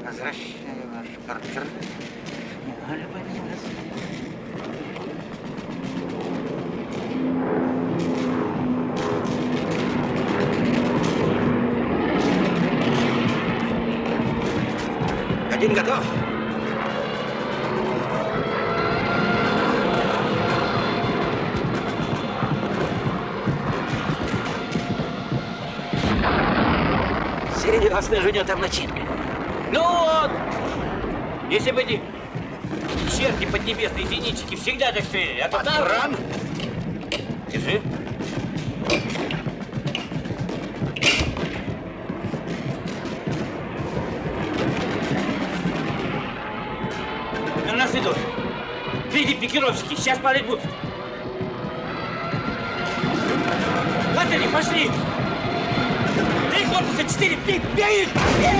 Возвращаю ваш портрет. Один готов. Середина ждет там начинка. Ну вот! Если бы эти черти поднебесные зенитчики всегда так стреляли, а то Патрон! Держи. На нас идут. Впереди пикировщики, сейчас палить будут. Вот они, пошли! 3 корпуса, 4, бей их! Бей!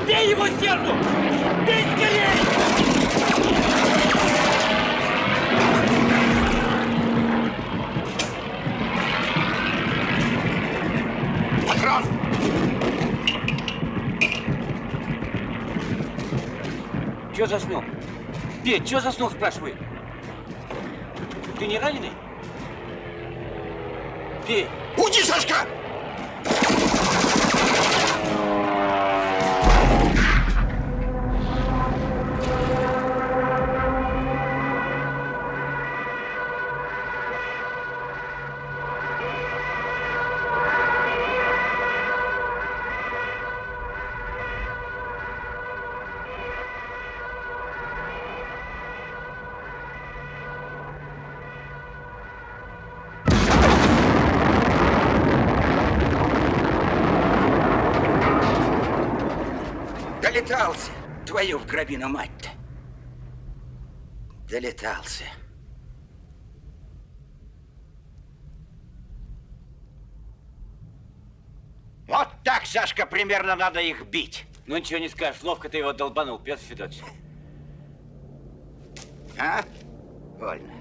Бей его стерву! Бей скорее! Патрон! Чё заснул? Петь, чё заснул, спрашиваю? Ты не раненый? Петь! Уйди, Сашка! Долетался, твою в гробину мать-то. Долетался. Вот так, Сашка, примерно надо их бить. Ну ничего не скажешь, ловко ты его долбанул, Петр Федорович. А? Вольно.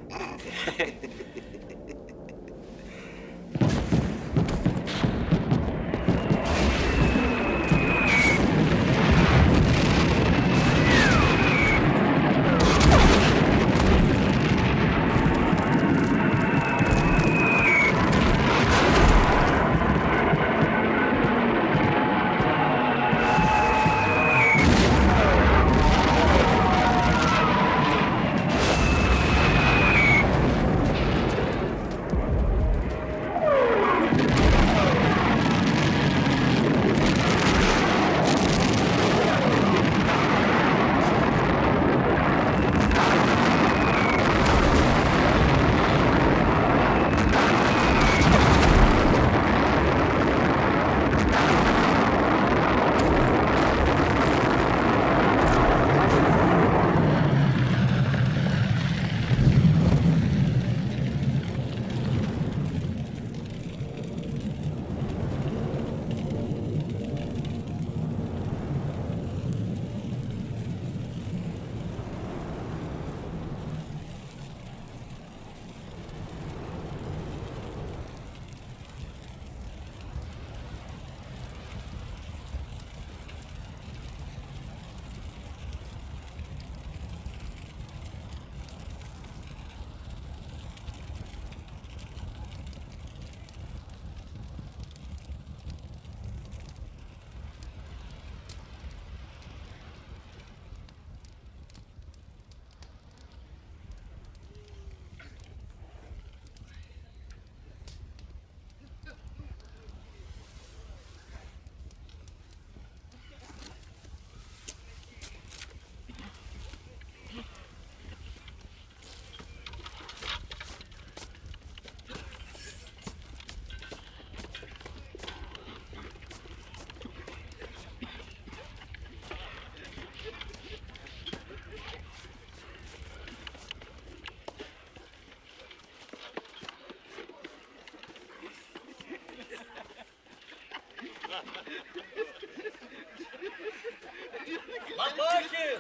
Лопахин!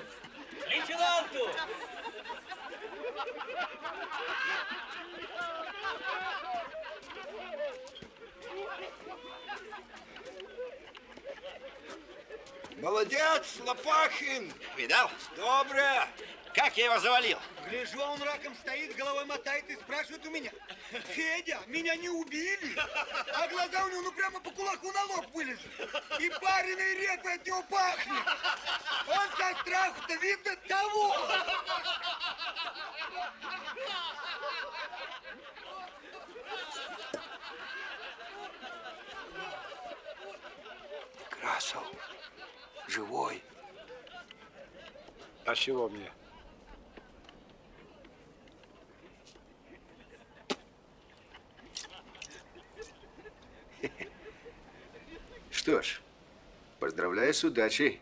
Лейтенанту! Молодец, Лопахин! Видал? Доброе! Как я его завалил? Гляжу, он раком стоит, головой мотает и спрашивает у меня: Федя, меня не убили? А глаза у него прямо по кулаку на лоб вылезли. И пареной репой от него пахнет. Он со страху-то видно того. Красов, живой. А чего мне? Что ж, поздравляю с удачей.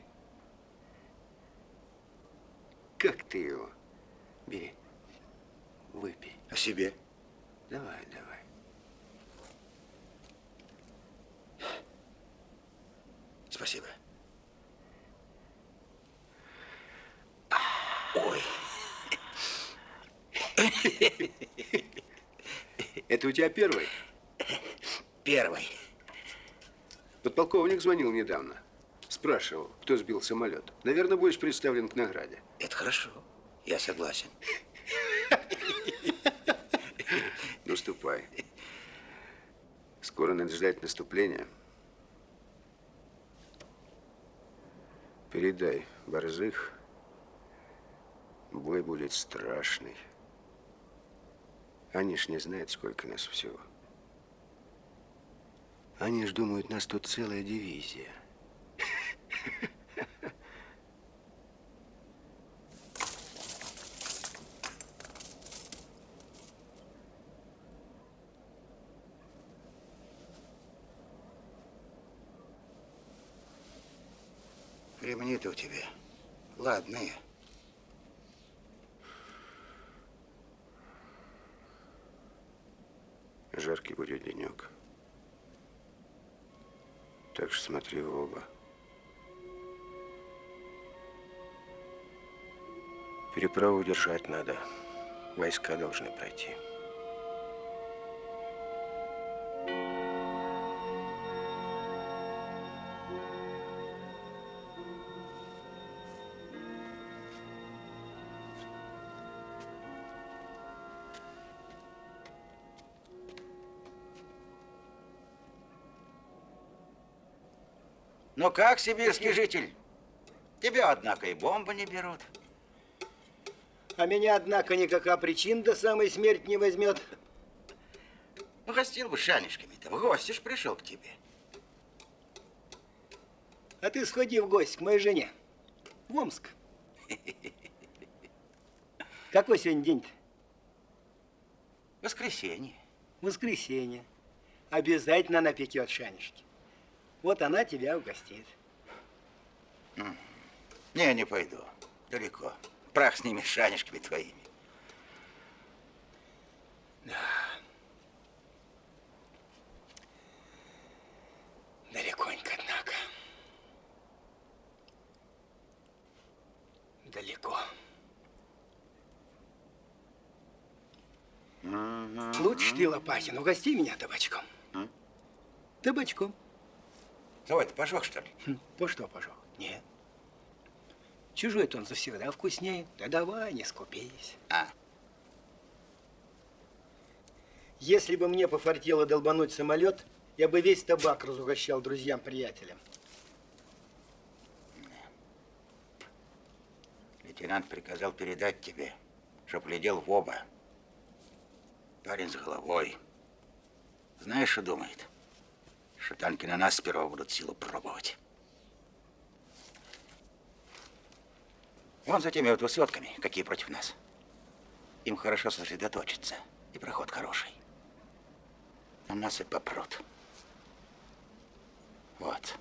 Как ты его? Бери, выпей. А себе? Давай, давай. Спасибо. Ой. Это у тебя первый? Первый. Подполковник звонил недавно. Спрашивал, кто сбил самолет. Наверное, будешь представлен к награде. Это хорошо. Я согласен. Ну, ступай. Скоро надо ждать наступления. Передай Борзых, бой будет страшный. Они ж не знают, сколько нас всего. Они ж думают, нас тут целая дивизия. ремни-то у тебя ладные. Жаркий будет денек. Так что смотри в оба. Переправу держать надо. Войска должны пройти. Ну как, сибирский житель? Тебя, однако, и бомбы не берут. А меня, однако, никакая причина до самой смерти не возьмет. Угостил бы шанишками-то. В гости ж пришел к тебе. А ты сходи в гости к моей жене. В Омск. Какой сегодня день-то? Воскресенье. Воскресенье. Обязательно напекет шанишки. Вот она тебя угостит. Не пойду. Далеко. Прах с ними, шанишками твоими. Далеконько, однако. Далеко. Лучше ты, Лопахин, угости меня табачком. Табачком. Давай-то пожог, что ли? По что пожог? Нет. Чужой-то он завсегда вкуснее. Да давай, не скупись. Если бы мне пофартило долбануть самолет, я бы весь табак разугощал друзьям-приятелям. Лейтенант приказал передать тебе, чтоб глядел в оба. Парень с головой. Знаешь, что думает? Что танки на нас сперва будут силу пробовать. Вон за теми вот высотками, какие против нас. Им хорошо сосредоточиться. И проход хороший. На нас и попрут. Вот.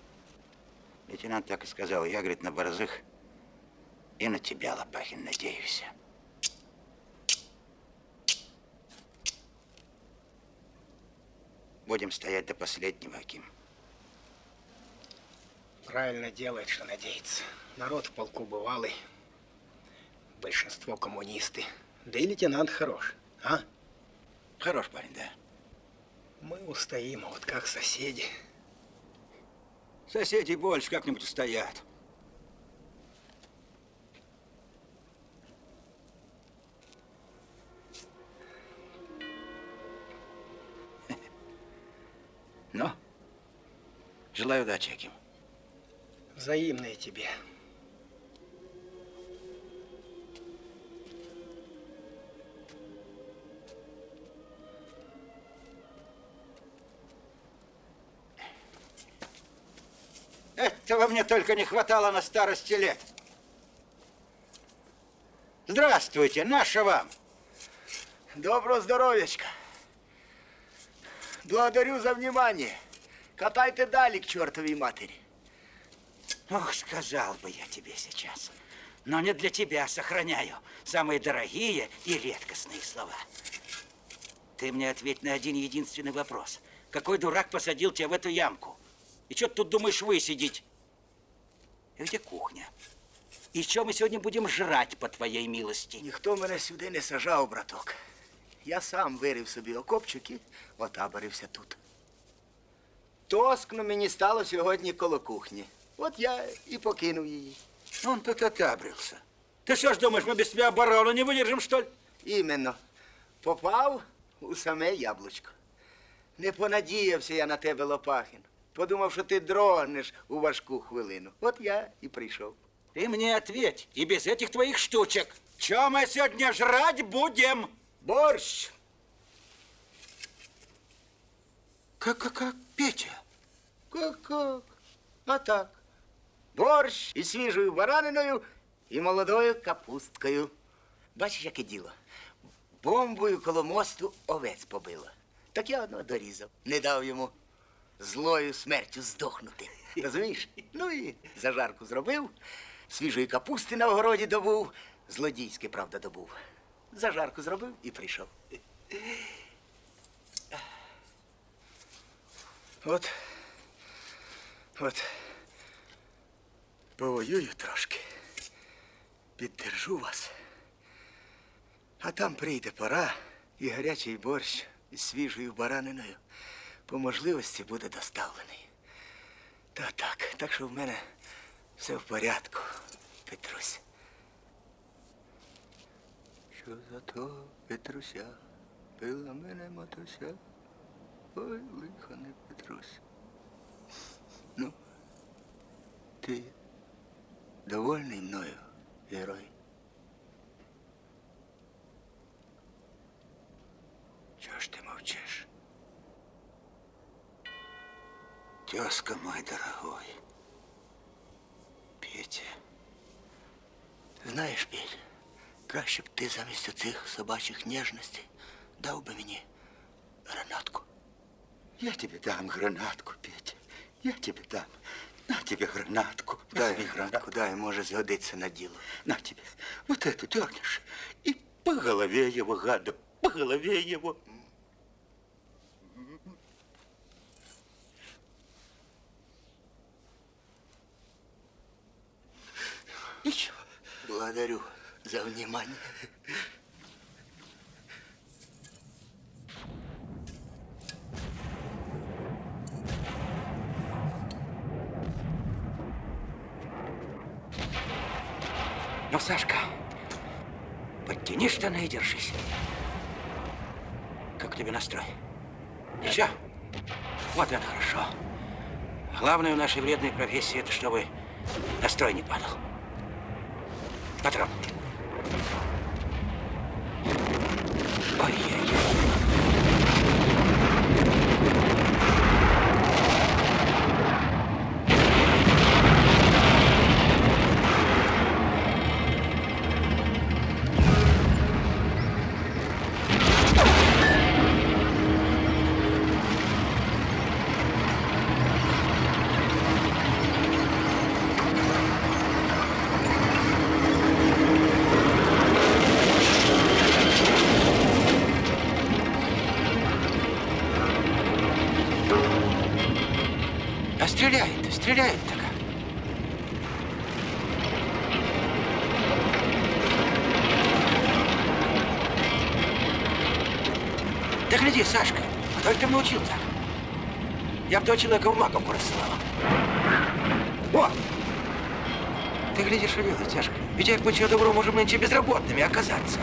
Лейтенант так и сказал. Я, говорит, на борзых и на тебя, Лопахин, надеюсь. Будем стоять до последнего, Аким. Правильно делает, что надеется. Народ в полку бывалый. Большинство коммунисты. Да и лейтенант хорош. А? Хорош парень, да. Мы устоим, вот как соседи. Соседи больше как-нибудь устоят. Ну, желаю удачи, Аким. Взаимные тебе. Этого мне только не хватало на старости лет. Здравствуйте, наша вам. Доброго здоровечка. Благодарю за внимание. Катайте дали к чертовой матери. Ох, сказал бы я тебе сейчас. Но не для тебя сохраняю самые дорогие и редкостные слова. Ты мне ответь на один единственный вопрос. Какой дурак посадил тебя в эту ямку? И что ты тут думаешь высидеть? И где кухня? И что мы сегодня будем жрать, по твоей милости? Ніхто мене сюди не сажав, браток. Я сам вирив собі окопчик і отаборився тут. Тоскно мені стало сьогодні коло кухні. От я і покинув її. Он тут отабрился. Ты что ж думаешь, мы без тебя оборону не выдержим, что ли? Іменно. Попав у саме яблучко. Не понадіявся я на тебе, Лопахін. Подумав, що ти дрогнеш у важку хвилину. От я і прийшов. Ты мне ответь, и без этих твоих штучек. Что мы сегодня жрать будем? Борщ! Как, Петя? Как? А так. Борщ із свіжою бараниною і молодою капусткою. Бачиш, яке діло? Бомбою коло мосту овець побило. Так я одного дорізав, не дав йому. злою смертю здохнути. Розумієш? Ну і зажарку зробив, свіжої капусти на огороді добув, злодійське, правда, добув. Зажарку зробив і прийшов. От, повоюю трошки, піддержу вас. А там прийде пора, і гарячий борщ із свіжою бараниною по можливості буде доставлений. Та так що в мене все в порядку, Петрусь. Що за то, Петруся, била мене матуся? Ой, лихо не Петрусь. Ну, ти довольний мною, герой? Чого ж ти мовчиш? Тезка мой дорогой, Петя. Знаєш, Петь, краще б ти замість оцих собачих ніжностей дав би мені гранатку. Я тебе дам гранатку, Петя. Я тебе дам. На тебе гранатку. Дай гранатку, дай, може згодиться на діло. На тебе. Вот эту дернешь. И по голове его, гада, по голове его. Ничего. Благодарю за внимание. Ну, Сашка, подтяни штаны и держись. Как тебе настрой? Ничего? Вот это хорошо. Главное в нашей вредной профессии, это чтобы настрой не падал. Патрон. Ой-ой-ой. А стреляет-то как? Да гляди, Сашка, а только ты научил так. Я бы того человека в маковку рассылала. О! Ты гляди, что делать, Сашка. Ведь я по чего добру можем нынче безработными оказаться.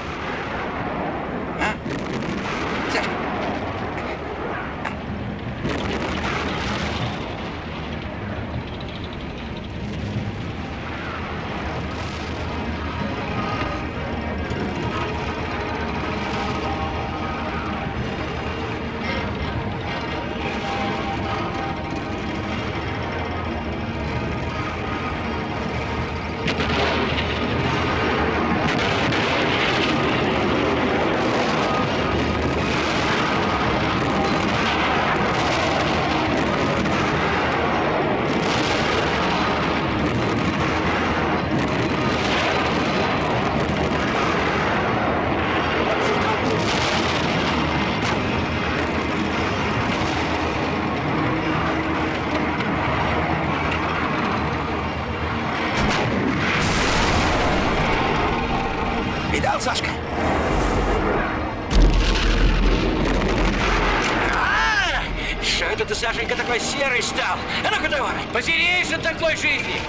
А? Сашка. Видал, Сашка? Что это ты, Сашенька, такой серый стал? А ну-ка давай, позереешь от такой жизни.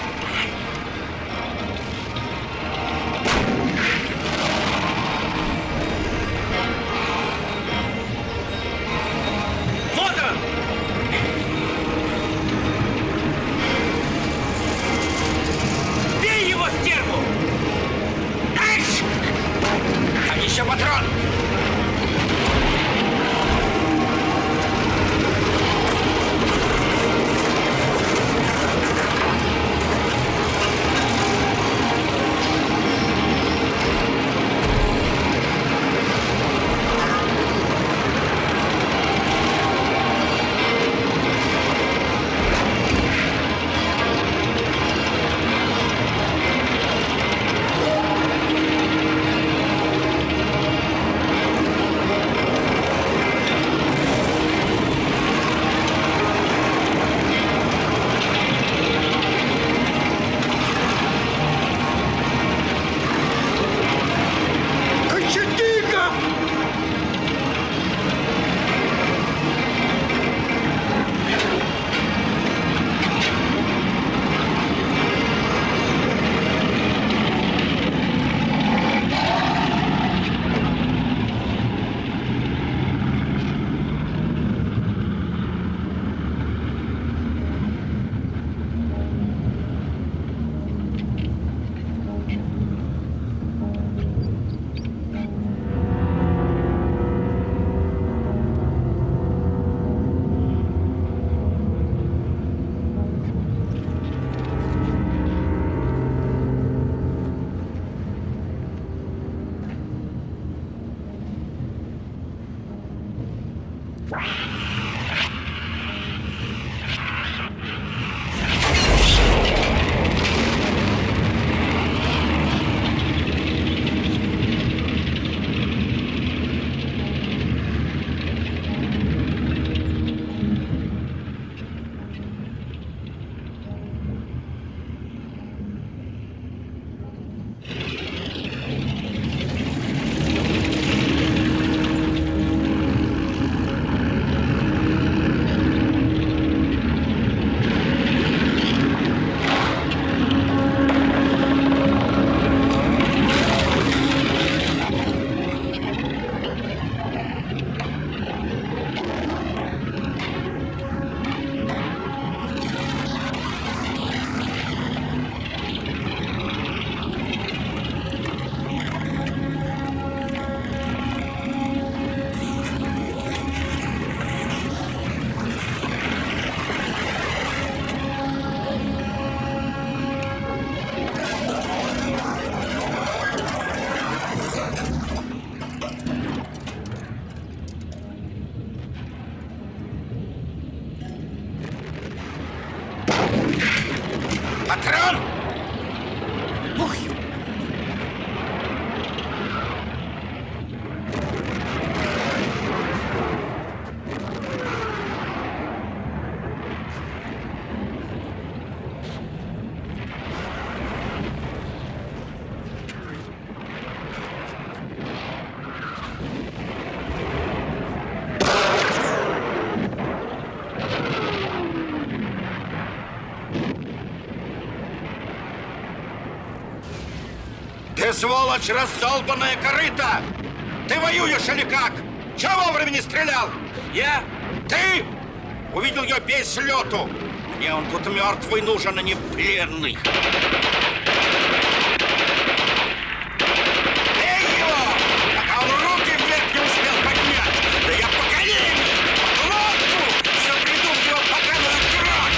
Вот он! Бей его, стерву! Айш! Там еще патрон! сволочь, раздолбанная корыта! Ты воюешь или как? Чего вовремя не стрелял? Я? Ты? Увидел ее бей с лету. Мне он тут мертвый нужен, а не пленный. Бей его, пока он руки вверх не успел поднять. Да я по колени, по лодку забреду в его поганую кровь.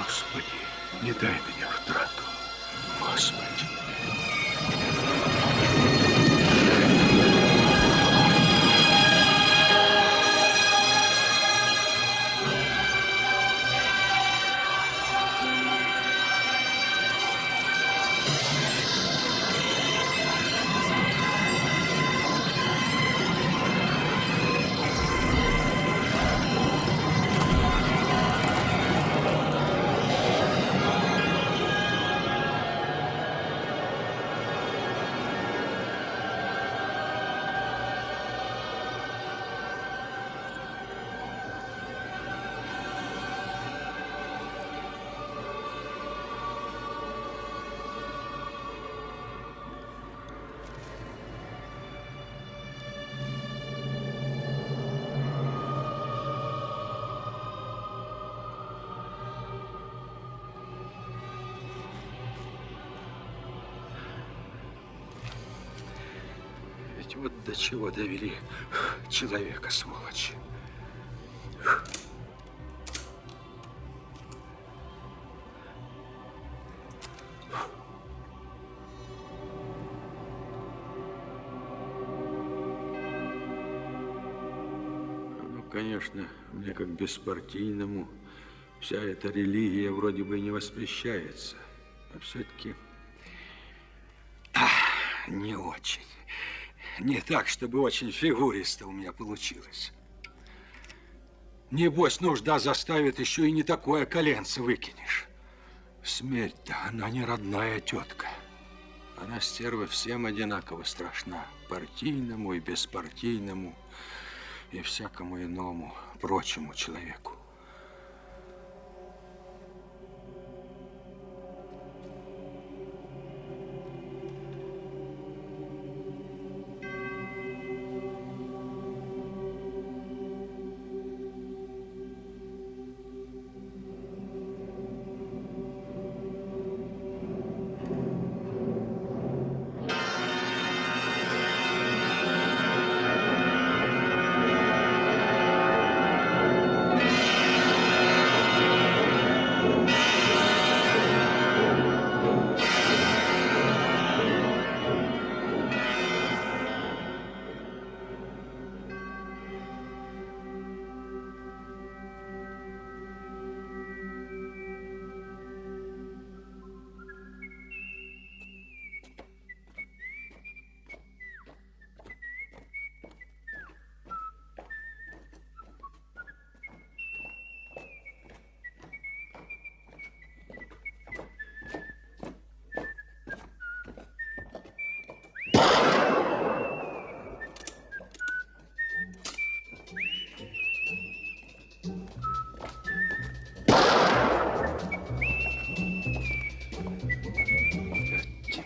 Господи, не дай меня в трату. Господи. Ведь вот до чего довели человека, сволочи. Ну, конечно, мне как беспартийному вся эта религия вроде бы и не воспрещается. А все-таки не очень. Не так, чтобы очень фигуристо у меня получилось. Небось, нужда заставит, еще и не такое коленце выкинешь. Смерть-то, она не родная тетка. Она, стерва, всем одинаково страшна. Партийному и беспартийному, и всякому иному прочему человеку.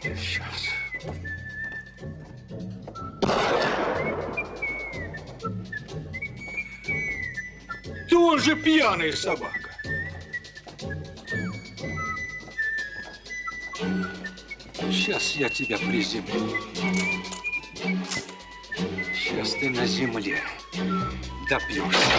Сейчас. Ты он же пьяная собака. Сейчас я тебя приземлю. Сейчас ты на земле добьешься.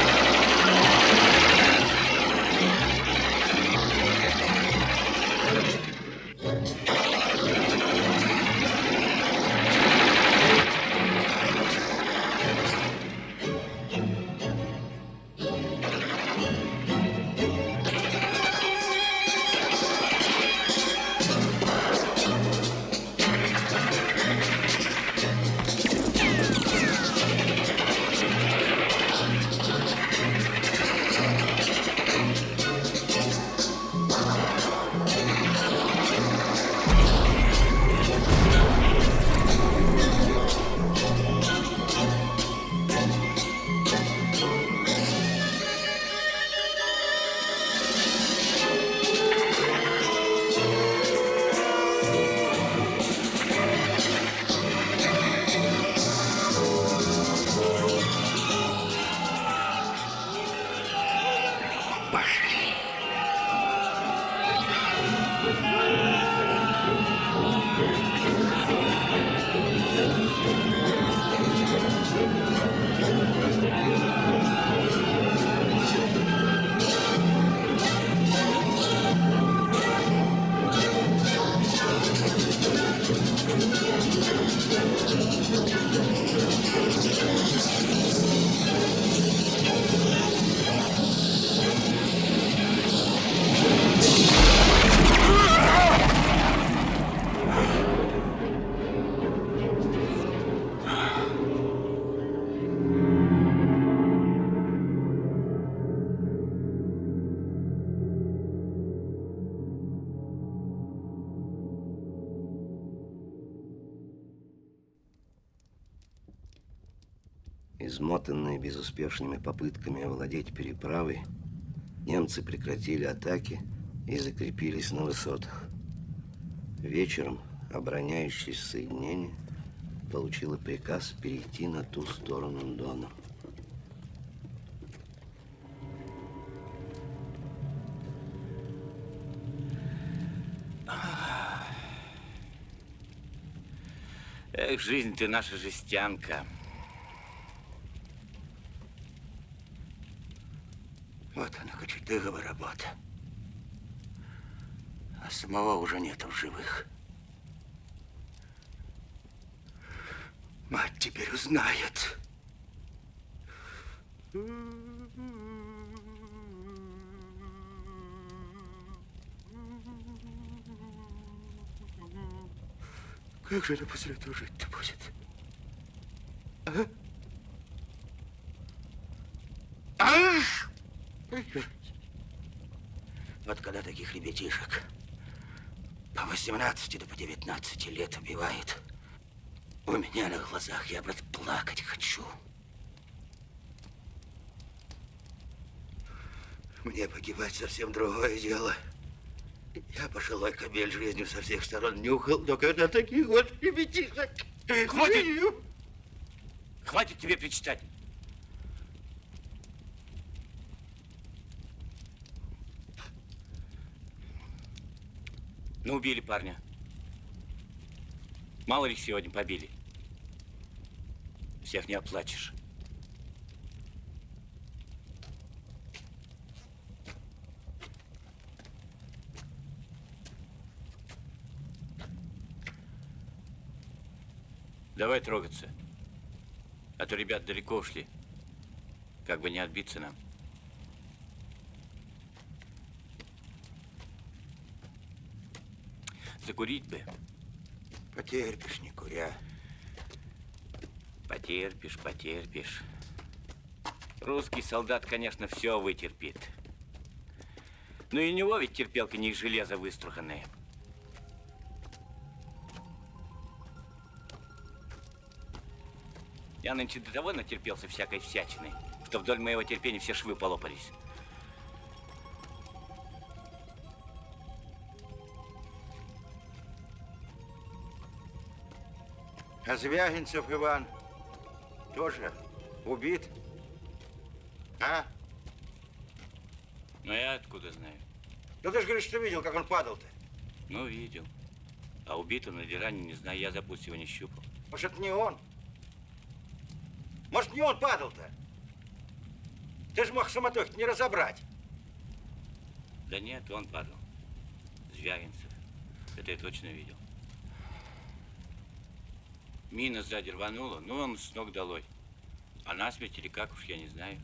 Измотанные безуспешными попытками овладеть переправой, немцы прекратили атаки и закрепились на высотах. Вечером обороняющееся соединение получило приказ перейти на ту сторону Дона. Эх, жизнь ты наша жестянка. Вот она, кочетыгова работа. А самого уже нету в живых. Мать теперь узнает. Как же она после этого жить-то будет? А? Ах! Вот когда таких ребятишек по 18 да по 19 лет убивают, у меня на глазах я, брат, плакать хочу. Мне погибать совсем другое дело. Я пожилой кобель жизнью со всех сторон нюхал, но когда таких вот ребятишек... Хватит! Хватит тебе причитать. Ну, убили парня. Мало ли их сегодня побили. Всех не оплачешь. Давай трогаться. А то ребят далеко ушли. Как бы не отбиться нам. Закурить бы. Потерпишь, не куря. Потерпишь, потерпишь. Русский солдат, конечно, все вытерпит. Но и у него ведь терпелка не из железа выструханная. Я нынче до того натерпелся всякой всячины, что вдоль моего терпения все швы полопались. А Звягинцев Иван тоже убит? А? Ну, я откуда знаю? Да ты же говоришь, что видел, как он падал-то. Ну, видел. А убит он или ранен, не знаю, я за пусть его не щупал. Может, это не он? Может, не он падал-то? Ты же мог суматохи не разобрать. Да нет, он падал. Звягинцев. Это я точно видел. Мина сзади рванула, ну он с ног долой. А насмерть или как уж, я не знаю.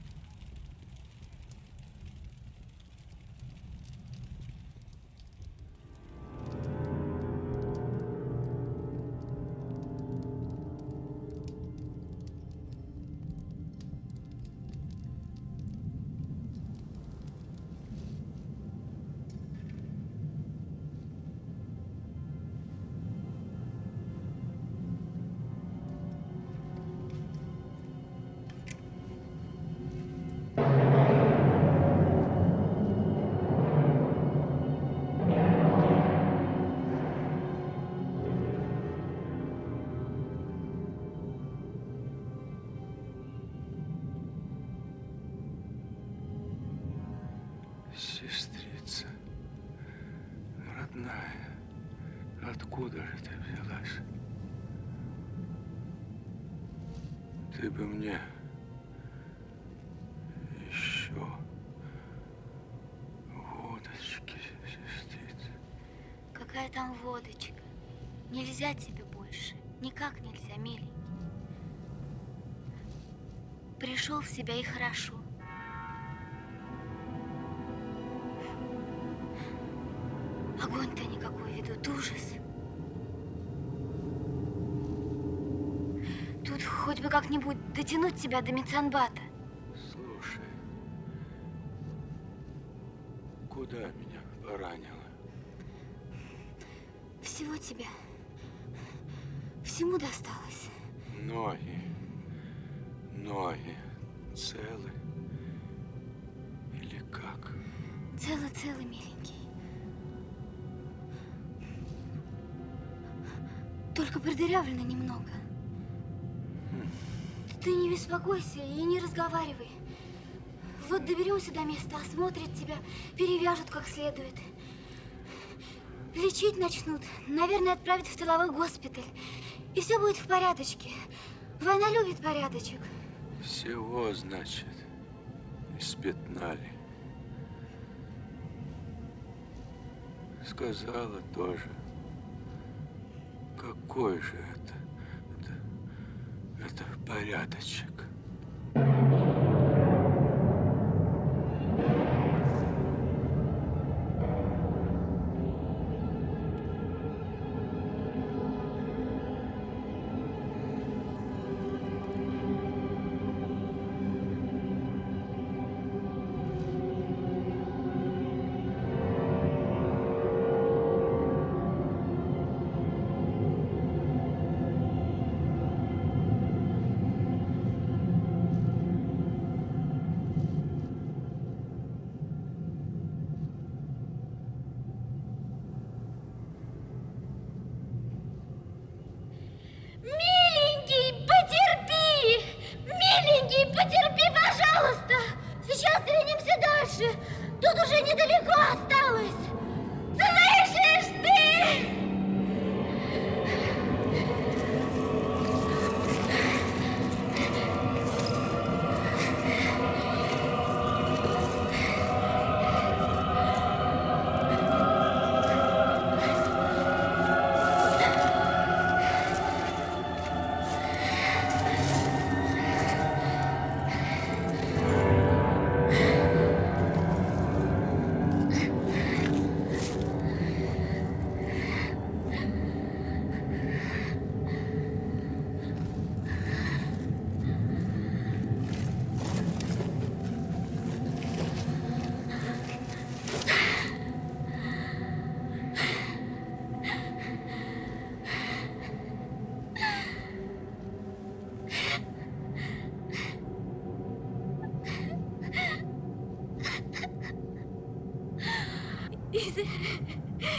Сестрица, родная, откуда же ты взялась? Ты бы мне еще водочки, сестрица. Какая там водочка? Нельзя тебе больше. Никак нельзя, миленький. Пришел в себя и хорошо. Огонь-то никакой ведут, ужас. Тут хоть бы как-нибудь дотянуть тебя до Мецанбата. Слушай, куда меня поранило? Всего тебя. Всему досталось. Ноги целы или как? Целый, миленький. Только продырявлено немного. Ты не беспокойся и не разговаривай. Вот доберемся до места, осмотрят тебя, перевяжут как следует. Лечить начнут, наверное, отправят в тыловой госпиталь. И все будет в порядочке. Война любит порядочек. Всего, значит, испятнали. Сказала тоже. Какой же это порядочек? Потерпи, пожалуйста! Сейчас двинемся дальше! Тут уже недалеко осталось! Слышишь ты?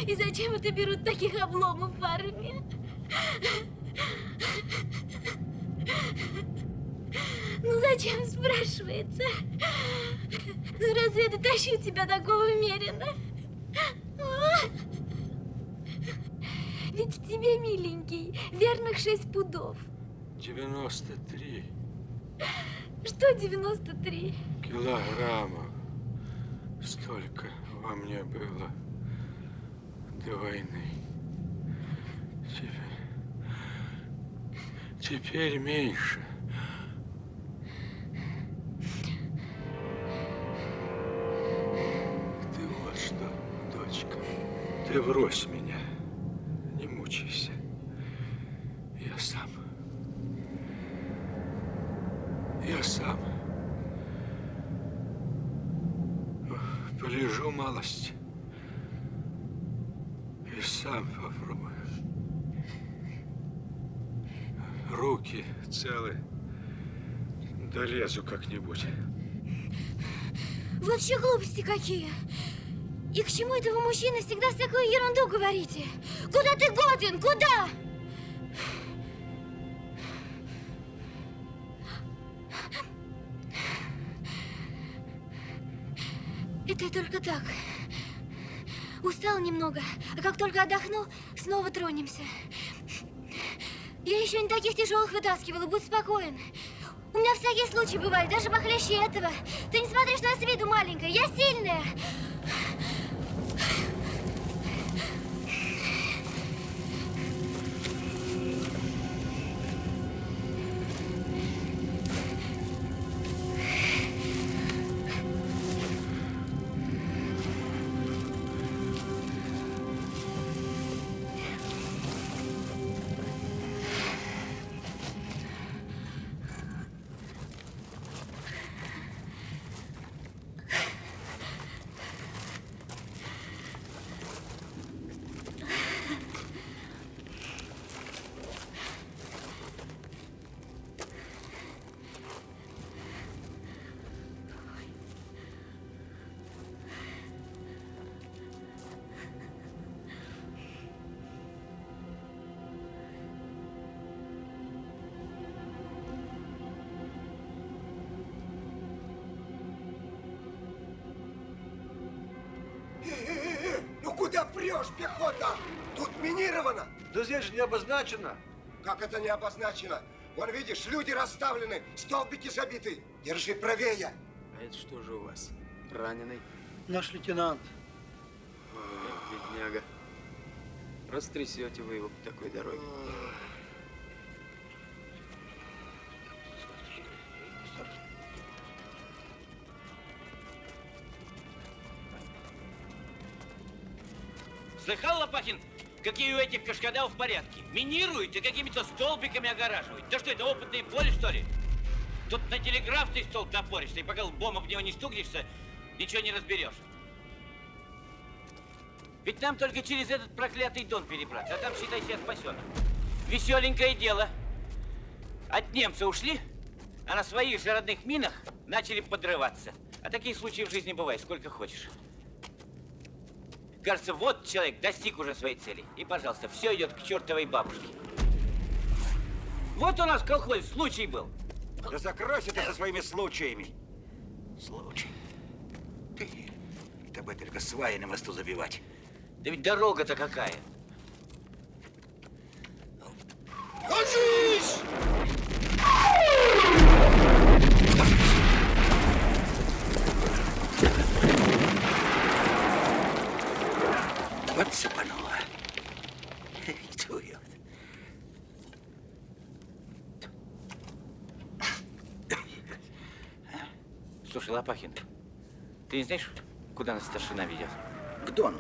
И зачем это берут таких обломов в армии? Ну зачем, спрашивается? Ну разве это тащит тебя такого меренно? Ведь в тебе, миленький, верных 6 пудов. 93 Что 93? килограммов. Столько во мне было до войны. Теперь меньше. Ты вот что, дочка, ты брось меня, не мучайся. Я сам. Полежу малость и сам попробую. Руки целы, долезу как-нибудь. Вот еще глупости какие. И к чему это вы, мужчины, всегда всякую ерунду говорите? Куда ты годен? Куда? Это я только так. Устал немного, а как только отдохну, снова тронемся. Я еще не таких тяжелых вытаскивала, будь спокоен. У меня всякие случаи бывали, даже похлеще этого. Ты не смотри, что я с виду маленькая, я сильная. врешь, пехота! Тут минировано! Да здесь же не обозначено. Как это не обозначено? Вон, видишь, люди расставлены, столбики забиты. Держи правее. А это что же у вас? Раненый? Наш лейтенант. Бедняга. Растрясете вы его по такой дороге. Слыхал, Лопахин, какие у этих кашкадав порядки? Минируют и какими-то столбиками огораживают. Да что это, опытные поле, что ли? Тут на телеграфный столб напоришься, и пока лбом об него не стукнешься, ничего не разберешь. Ведь нам только через этот проклятый Дон перебраться, а там, считай себя спасенным. Веселенькое дело. От немца ушли, а на своих же родных минах начали подрываться. А таких случаев в жизни бывает, сколько хочешь. Кажется, вот человек достиг уже своей цели. И, пожалуйста, все идет к чертовой бабушке. Вот у нас в колхозе случай был. Да закройся ты со своими случаями. Случай. Ты бы только сваи на мосту забивать. Да ведь дорога-то какая. Ложись! Вот сыпануло. Чует. Слушай, Лопахин, ты не знаешь, куда нас старшина ведет? К Дону.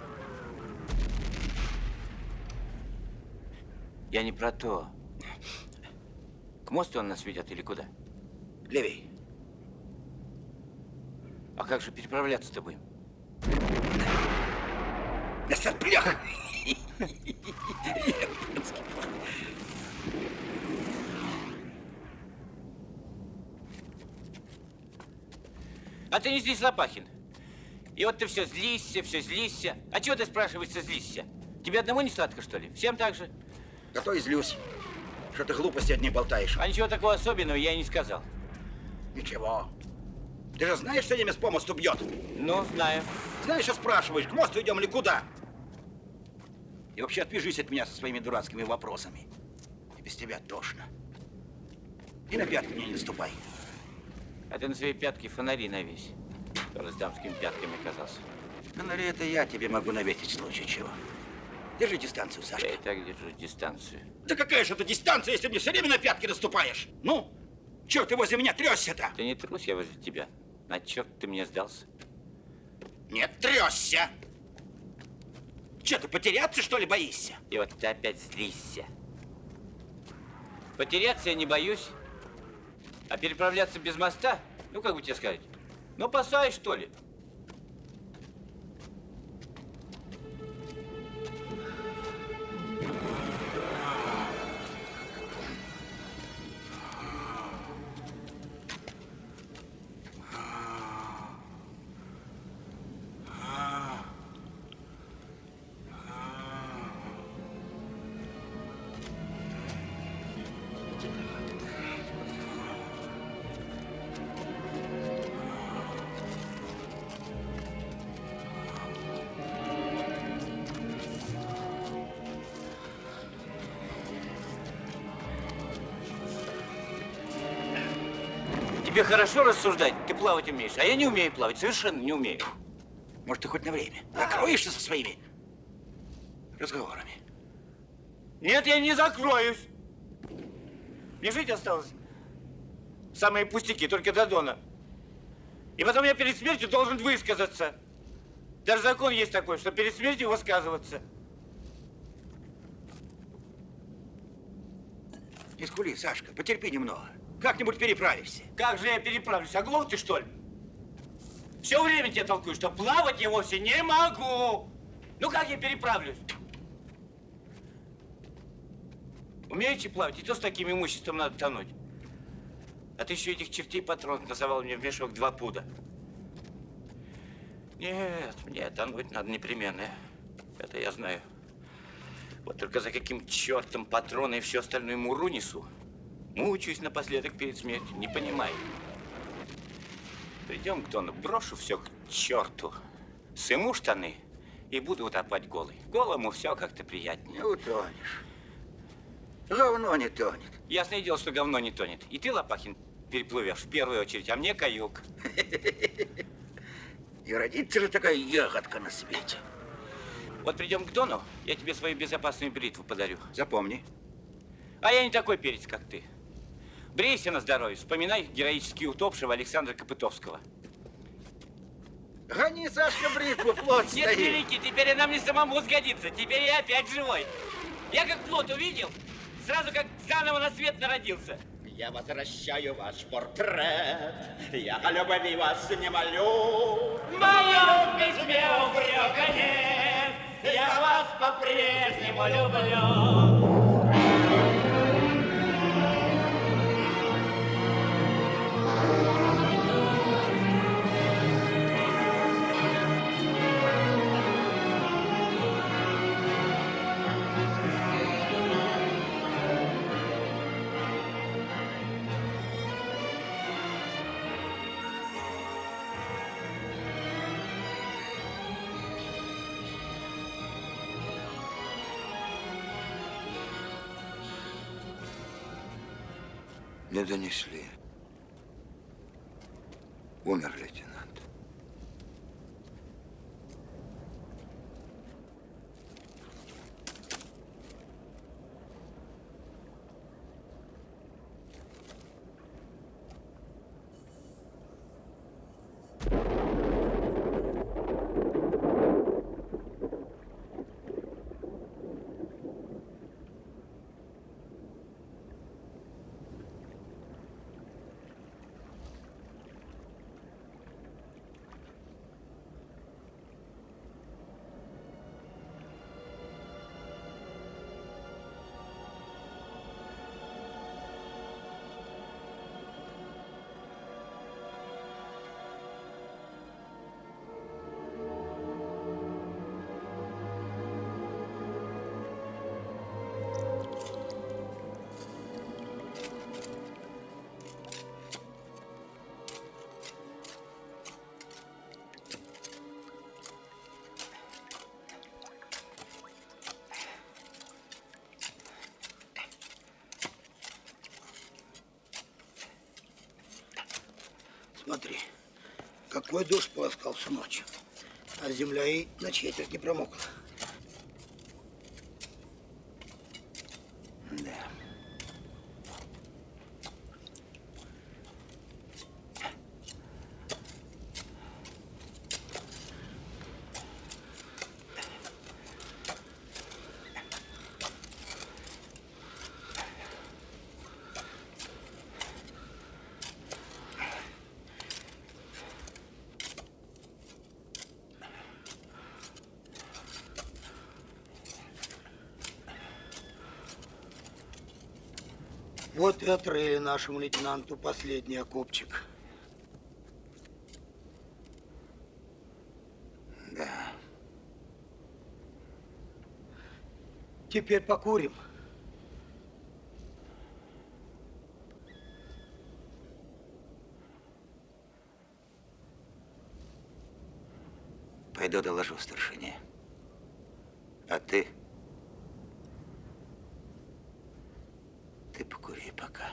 Я не про то. К мосту он нас ведет или куда? Левей. А как же переправляться-то будем? Да сопляха! А ты не здесь, Лопахин. И вот ты все злишься, все злишься. А чего ты, спрашиваешься, злишься? Тебе одному не сладко, что ли? Всем так же? Да то и злюсь, что ты глупости одни болтаешь. А ничего такого особенного я и не сказал. Ничего. Ты же знаешь, что немец по мосту бьет? Ну, знаю. Знаешь, что спрашиваешь, к мосту идем или куда? И вообще отвяжись от меня со своими дурацкими вопросами. И без тебя тошно. И на пятки мне не наступай. А ты на свои пятки фонари навесь. Который с дамскими пятками оказался. Фонари это я тебе могу наветить в случае чего. Держи дистанцию, Сашка. Я и так держу дистанцию. Да какая же это дистанция, если мне все время на пятки наступаешь? Ну, чего ты возле меня трёсся-то? Да не трусь я возле тебя. На черт ты мне сдался. Нет, трёсся. Че, ты потеряться, что ли, боишься? И вот ты опять злишься. Потеряться я не боюсь. А переправляться без моста, ну, как бы тебе сказать, ну, посай, что ли. Тебе хорошо рассуждать, ты плавать умеешь, а я не умею плавать, совершенно не умею. Может, ты хоть на время закроешься со своими разговорами? Нет, я не закроюсь. Мне жить осталось самые пустяки, только до Дона. И потом я перед смертью должен высказаться. Даже закон есть такой, что перед смертью высказываться. Не скули, Сашка, потерпи немного. Как-нибудь переправишься. Как же я переправлюсь? Оглох ты, что ли? Все время тебе толкую, что плавать я вовсе не могу. Ну как я переправлюсь? Умеете плавать? И то с таким имуществом надо тонуть. А ты еще этих чертей патронов называл мне в мешок 2 пуда. Нет, мне тонуть надо непременно. Это я знаю. Вот только за каким чертом патроны и все остальное муру несу. Мучаюсь напоследок перед смертью, не понимаю. Придем к Дону, брошу все к черту. Сыму штаны И буду утопать голый. Голому все как-то приятнее. Не утонешь. Говно не тонет. Ясное дело, что говно не тонет. И ты, Лопахин, переплывешь в первую очередь, а мне каюк. И родится же такая ягодка на свете. Вот придем к Дону, я тебе свою безопасную бритву подарю. Запомни. А я не такой перец, как ты. Брейся на здоровье, вспоминай героически утопшего Александра Копытовского. Гони, Сашка, бритву, плот Нет, стоит. великий, теперь и нам не самому сгодится. Теперь я опять живой. Я как плод увидел, сразу как заново на свет народился. Я возвращаю ваш портрет, я о любви вас не молю. В моем письме упрека нет, я вас по-прежнему люблю. Не донесли. Умер лейтенант. Смотри, какой дождь полоскал всю ночь, а земля и на четверть не промокла. Да. Вот и отрыли нашему лейтенанту последний окопчик. Да. Теперь покурим. Пойду доложу старшине. А ты? Ты покури пока.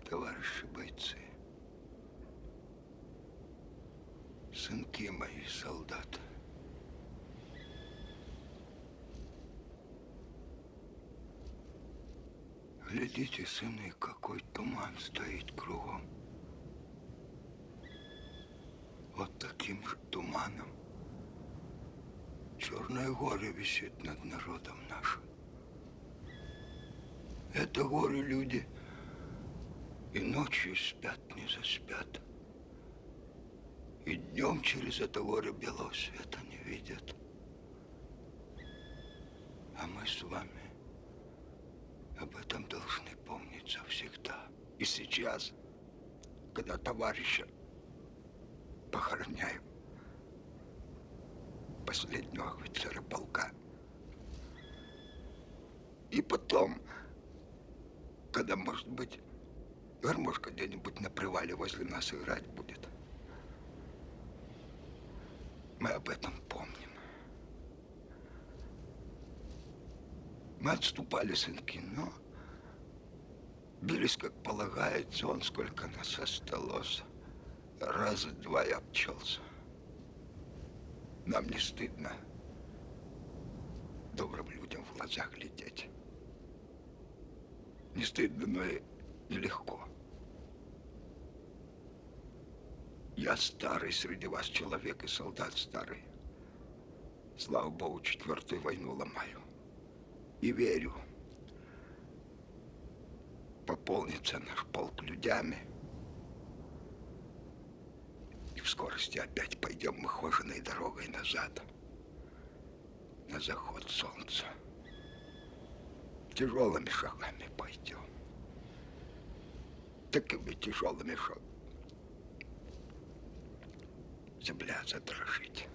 Товарищи бойцы, сынки мои солдаты, глядите, сыны, какой туман стоит кругом. Вот таким же туманом черное горе висит над народом нашим. Это горе люди и ночью спят, не заспят. И днем через это горе белого света не видят. А мы с вами об этом должны помнить завсегда. И сейчас, когда товарища похороняем, последнего офицера полка. И потом, когда, может быть, гармошка где-нибудь на привале возле нас играть будет, мы об этом помним. Мы отступали, сынки, но бились, как полагается. Он, сколько нас осталось, раз-два и обчелся. Нам не стыдно добрым людям в глаза глядеть. Не стыдно, но и нелегко. Я старый среди вас человек и солдат старый. Слава Богу, 4-ю войну ломаю. И верю, пополнится наш полк людьми. И в скорости опять пойдем мы хоженой дорогой назад, на заход солнца. Тяжелыми шагами пойдем. Такими тяжелыми, что земля задрожит.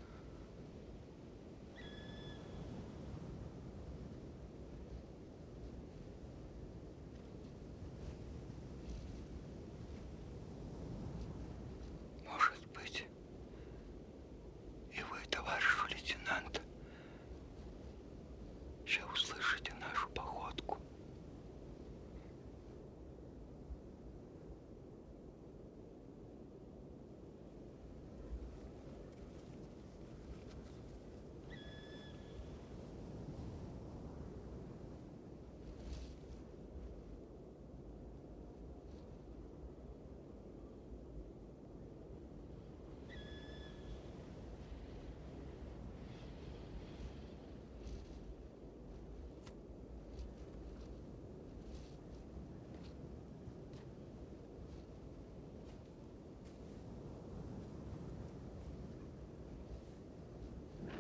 Может быть, и вы, товарищ лейтенант, еще услышите нашу походку.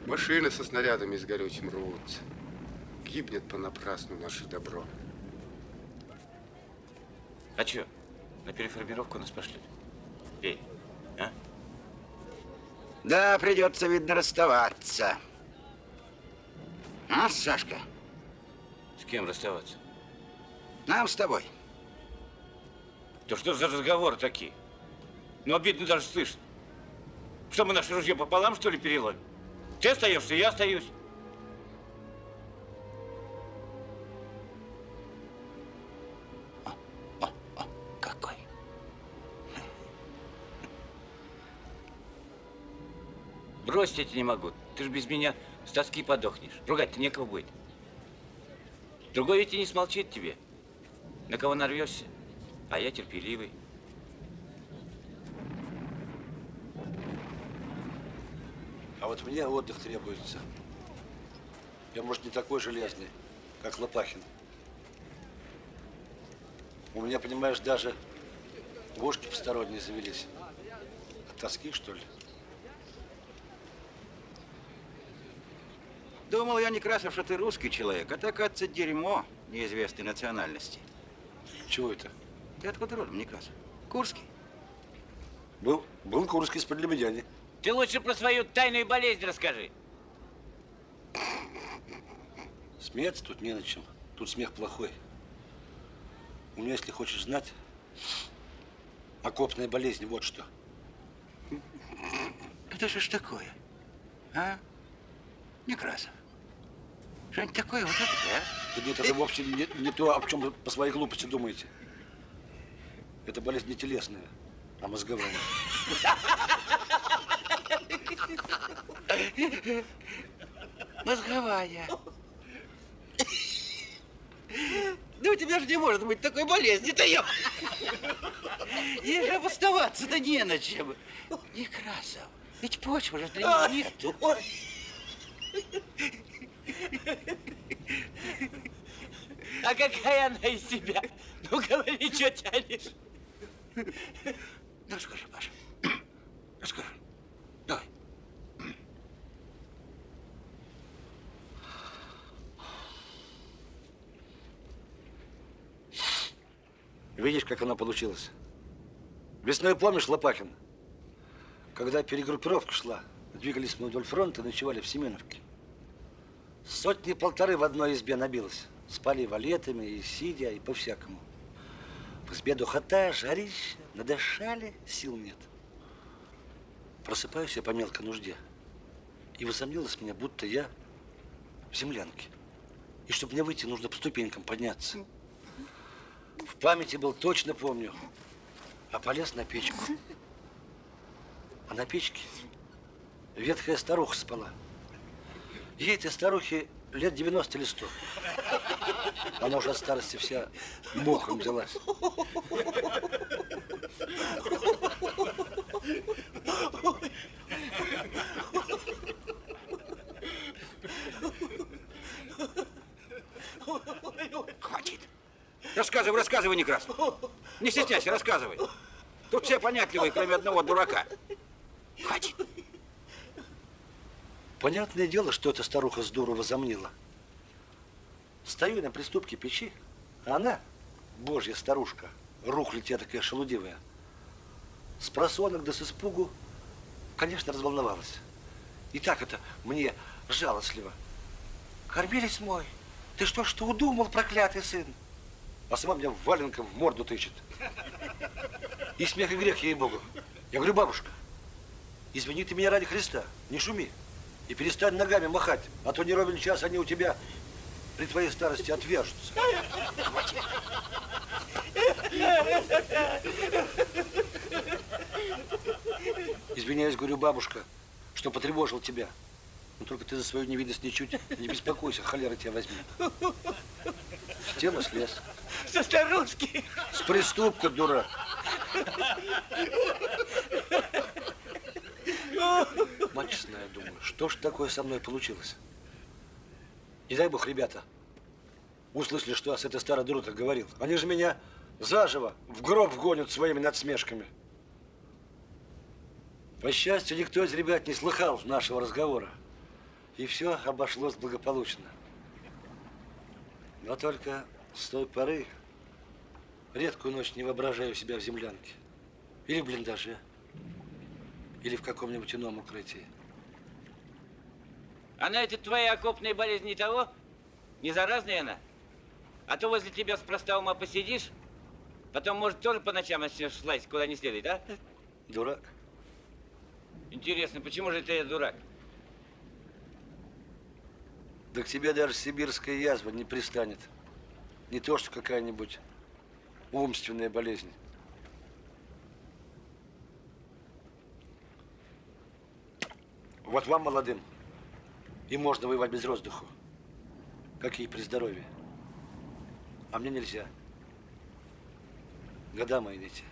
Машины со снарядами с горючим рвутся. Гибнет понапрасну наше добро. А чё, на переформировку нас пошлют? Эй, а? Да, придется, видно, расставаться. А, Сашка? С кем расставаться? Нам с тобой. Да что за разговоры такие? Ну, обидно даже слышно. Что, мы наше ружье пополам, что ли, переломим? Ты остаешься, я остаюсь. Какой? Бросить я тебя не могу. Ты же без меня с тоски подохнешь. Ругать-то некого будет. Другой ведь и не смолчит тебе. На кого нарвешься, а я терпеливый. А вот мне отдых требуется. Я, может, не такой железный, как Лопахин. У меня, понимаешь, даже гошки посторонние завелись. От тоски, что ли? Думал я, Некрасов, что ты русский человек, а так, оказывается, дерьмо неизвестной национальности. Чего это? Ты откуда родом, Некрасов? Курский? Был Курский из-под Лебедяни. Ты лучше про свою тайную болезнь расскажи. Смеяться тут не на чем. Тут смех плохой. У меня, если хочешь знать, окопная болезнь, вот что. Это же ж такое, а? Некрасов. Что-нибудь такое вот это, а? Да нет, это вовсе не то, о чем вы по своей глупости думаете. Это болезнь не телесная, а мозговая. Мозговая. Да у тебя же не может быть такой болезни-то, ё! Ей же обосноваться-то не на чем. Некрасов, ведь почвы же для нее нету. А какая она из себя? Ну, говори, что тянешь? Ну, скажи, Паша, скажи, Давай. Видишь, как оно получилось? Весной, помнишь, Лопахин? Когда перегруппировка шла, двигались мы вдоль фронта, ночевали в Семеновке. 100-1,5 в одной избе набилось. Спали валетами, и сидя, и по-всякому. В избе духота, жарище, надышали, сил нет. Просыпаюсь я по мелкой нужде. И возомнилось мне, будто я в землянке. И чтобы мне выйти, нужно по ступенькам подняться. В памяти был, точно помню. А полез на печку. А на печке ветхая старуха спала. Ей этой старухе лет 90 или 100. Она уже от старости вся мохом взялась. Хватит. Рассказывай, Некрасов. Не стесняйся, рассказывай. Тут все понятливые, кроме одного дурака. Хватит. Понятное дело, что эта старуха здорово возомнила. Стою на приступке печи, а она, божья старушка, рухлядь я такая шелудивая, с просонок да с испугу, конечно, разволновалась. И так это мне жалостливо. Кормилец мой, ты что удумал, проклятый сын? А сама меня валенком в морду тычет. И смех, и грех, ей-богу. Я говорю, бабушка, извини ты меня ради Христа, не шуми. И перестань ногами махать, а то не ровен час они у тебя при твоей старости отвяжутся. Извиняюсь, говорю, бабушка, что потревожил тебя. Но только ты за свою невидность ничуть не беспокойся, холера тебя возьми. С тела слез. Со старушки. С приступка, дурак. Мать честная, думаю, что ж такое со мной получилось? Не дай бог, ребята, услышали, что я с этой старой дурой говорил. Они же меня заживо в гроб вгонят своими надсмешками. По счастью, никто из ребят не слыхал нашего разговора. И все обошлось благополучно. Но только с той поры редкую ночь не воображаю себя в землянке. Или в блиндаже. Или в каком-нибудь ином укрытии. Она это твоя окопная болезнь не того? Не заразная она? А то возле тебя спроста ума посидишь, потом, может, тоже по ночам начнешь слазить куда не следует, а? Дурак. Интересно, почему же ты дурак? Да к тебе даже сибирская язва не пристанет. Не то, что какая-нибудь умственная болезнь. Вот вам, молодым, и можно воевать без воздуха. Какие при здоровье. А мне нельзя. Года мои не те.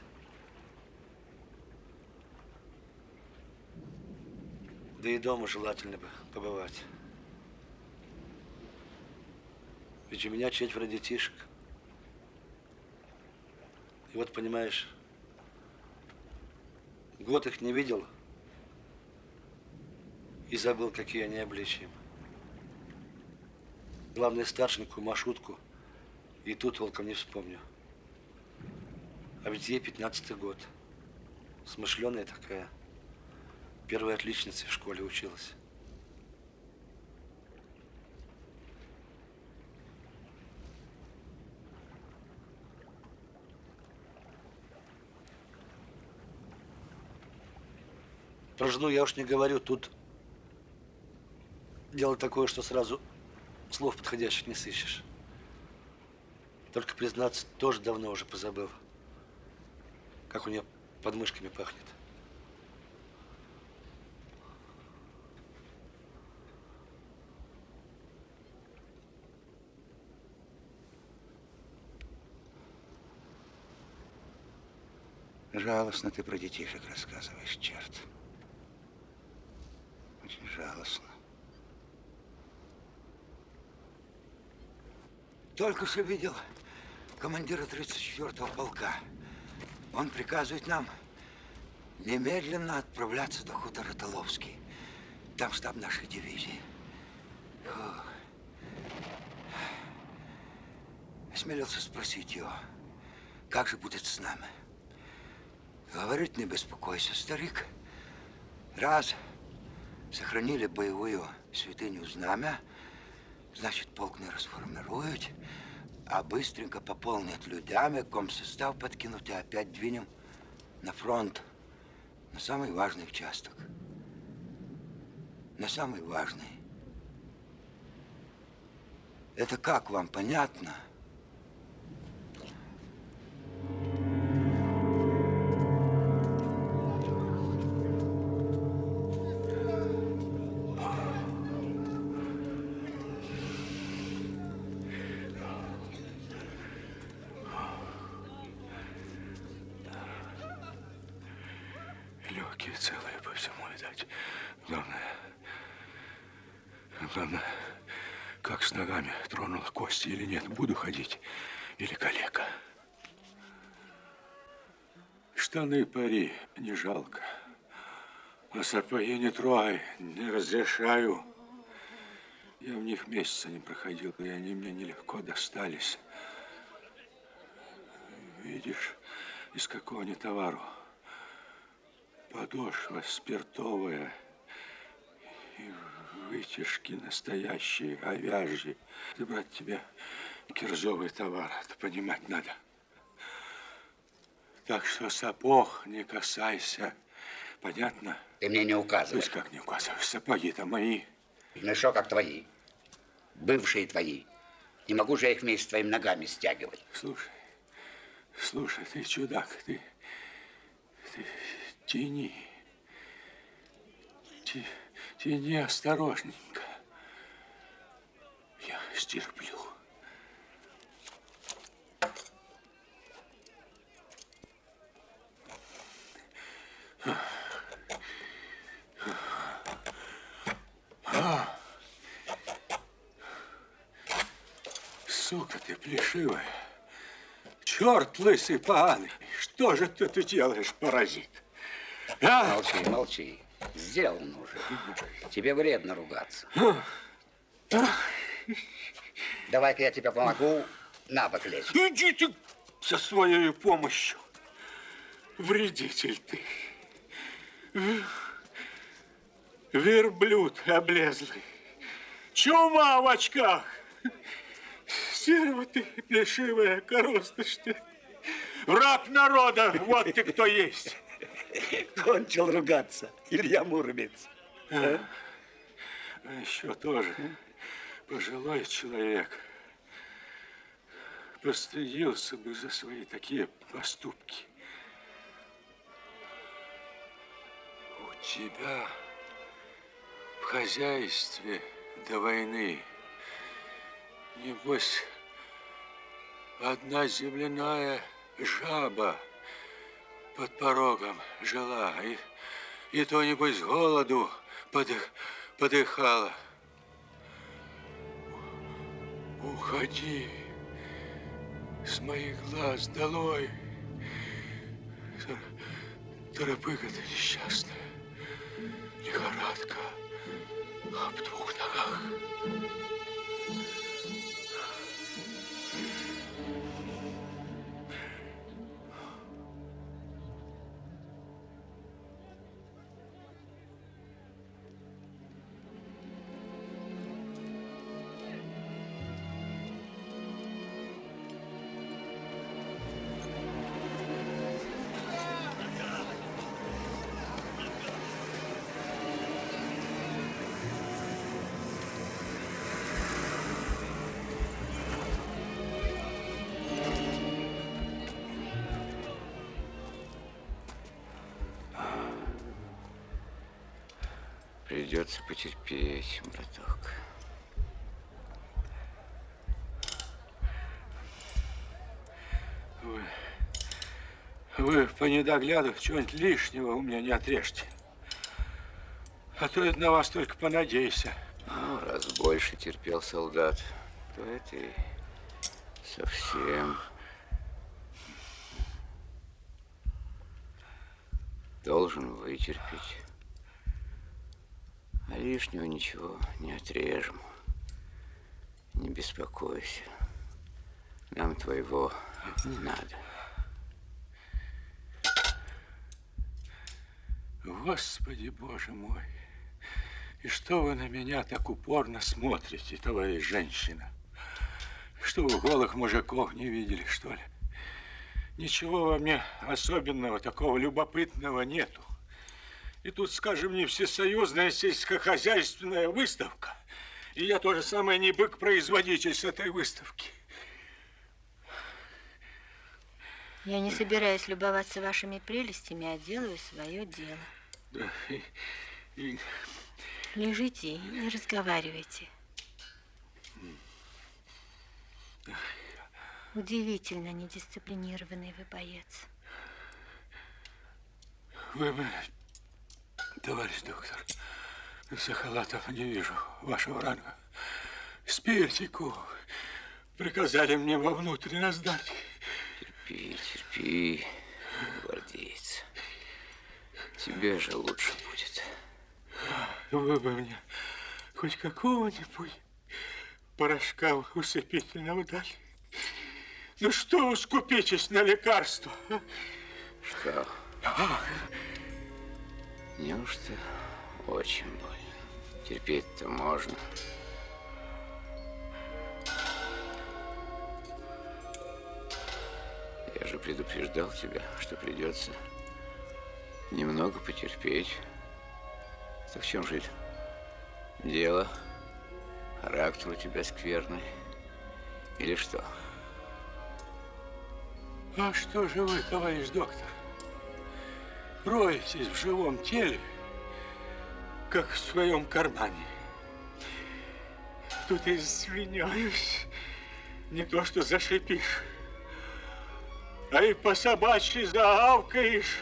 Да и дома желательно бы побывать. Ведь у меня 4 детишек. И вот, понимаешь, год их не видел и забыл, какие они обличьем. Главное, старшенькую Машутку и тут толком не вспомню. А ведь ей 15-й год. Смышленая такая. Первой отличницей в школе училась. Про жену я уж не говорю, тут дело такое, что сразу слов подходящих не сыщешь. Только, признаться, тоже давно уже позабыл, как у нее под мышками пахнет. Жалостно ты про детишек рассказываешь, черт. Очень жалостно. Только что видел командира 34-го полка. Он приказывает нам Немедленно отправляться до хутора Толовский. Там штаб нашей дивизии. Фу. Осмелился спросить его, как же будет с нами. Говорит, не беспокойся, старик. Раз сохранили боевую святыню Знамя, значит, полк не расформируют, а быстренько пополнят людьми, комсостав подкинут и опять двинем на фронт, на самый важный участок. На самый важный. Это как вам понятно? Легкие целые по всему, видать. Главное, как с ногами тронула кости или нет. Буду ходить или калека. Штаны пари не жалко. А сапоги не трогай, не разрешаю. Я в них месяца не проходил, и они мне нелегко достались. Видишь, из какого они товару. Подошва спиртовая и вытяжки настоящие, говяжьи. Ты, брат, тебе кирзовый товар, это понимать надо. Так что сапог не касайся. Понятно? Ты мне не То указывай. есть как не указываешь? Сапоги-то мои. Мешок как твои. Бывшие твои. Не могу же я их вместе с твоими ногами стягивать. Слушай, ты чудак, ты тяни. Тяни осторожненько. Я стерплю. Сука ты плешивая. Черт лысый поганый. Что же ты делаешь, паразит? А? Молчи, молчи. Сделано уже. Тебе вредно ругаться. Давай-ка я тебе помогу. На бок лезь. Иди ты со своей помощью. Вредитель ты. Верблюд облезлый. Чума в очках. Стерва ты, плешивая, коростышь ты. Враг народа, вот ты кто есть. Кончил ругаться, Илья Муромец. А еще тоже пожилой человек. Постыдился бы за свои такие поступки. У тебя в хозяйстве до войны, небось, одна земляная жаба под порогом жила, и то, небось, с голоду подыхала. Уходи с моих глаз долой, торопыга ты несчастная, лихорадка об двух ногах. Придется потерпеть, браток. Вы по недогляду чего-нибудь лишнего у меня не отрежьте. А то это на вас только понадейся. Ну, раз больше терпел солдат, то это и совсем. должен вытерпеть. А лишнего ничего не отрежем. Не беспокойся. Нам твоего не надо. Господи, Боже мой, и что вы на меня так упорно смотрите, товарищ женщина? Что вы голых мужиков не видели, что ли? Ничего во мне особенного, такого любопытного нету. И тут, скажем, не всесоюзная сельскохозяйственная выставка. И я тоже самое не бык-производитель с этой выставки. Я не собираюсь любоваться вашими прелестями, а делаю свое дело. Да, и... Лежите и не разговаривайте. Удивительно недисциплинированный вы боец. Вы, товарищ доктор, из-за халатов не вижу вашего ранга. Спиртику приказали мне вовнутрь раздать. Терпи, терпи, гвардеец. Тебе же лучше будет. Вы бы мне хоть какого-нибудь порошка усыпительного дали. Ну что вы скупитесь на лекарства? Что? Неужто очень больно? Терпеть-то можно. Я же предупреждал тебя, что придется немного потерпеть. Так в чем же дело? Характер у тебя скверный. Или что? А что же вы, товарищ доктор, роетесь в живом теле, как в своем кармане? Тут извиняюсь, не то что зашипишь, а и по собачьи заавкаешь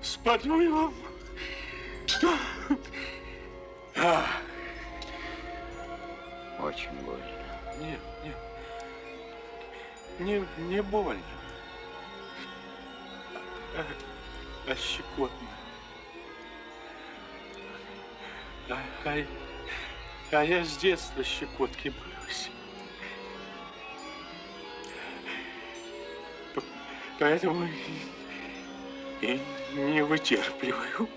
с подвывом. Очень больно. Не больно. А щекотно. А я с детства щекотки боюсь. Поэтому и не вытерпливаю.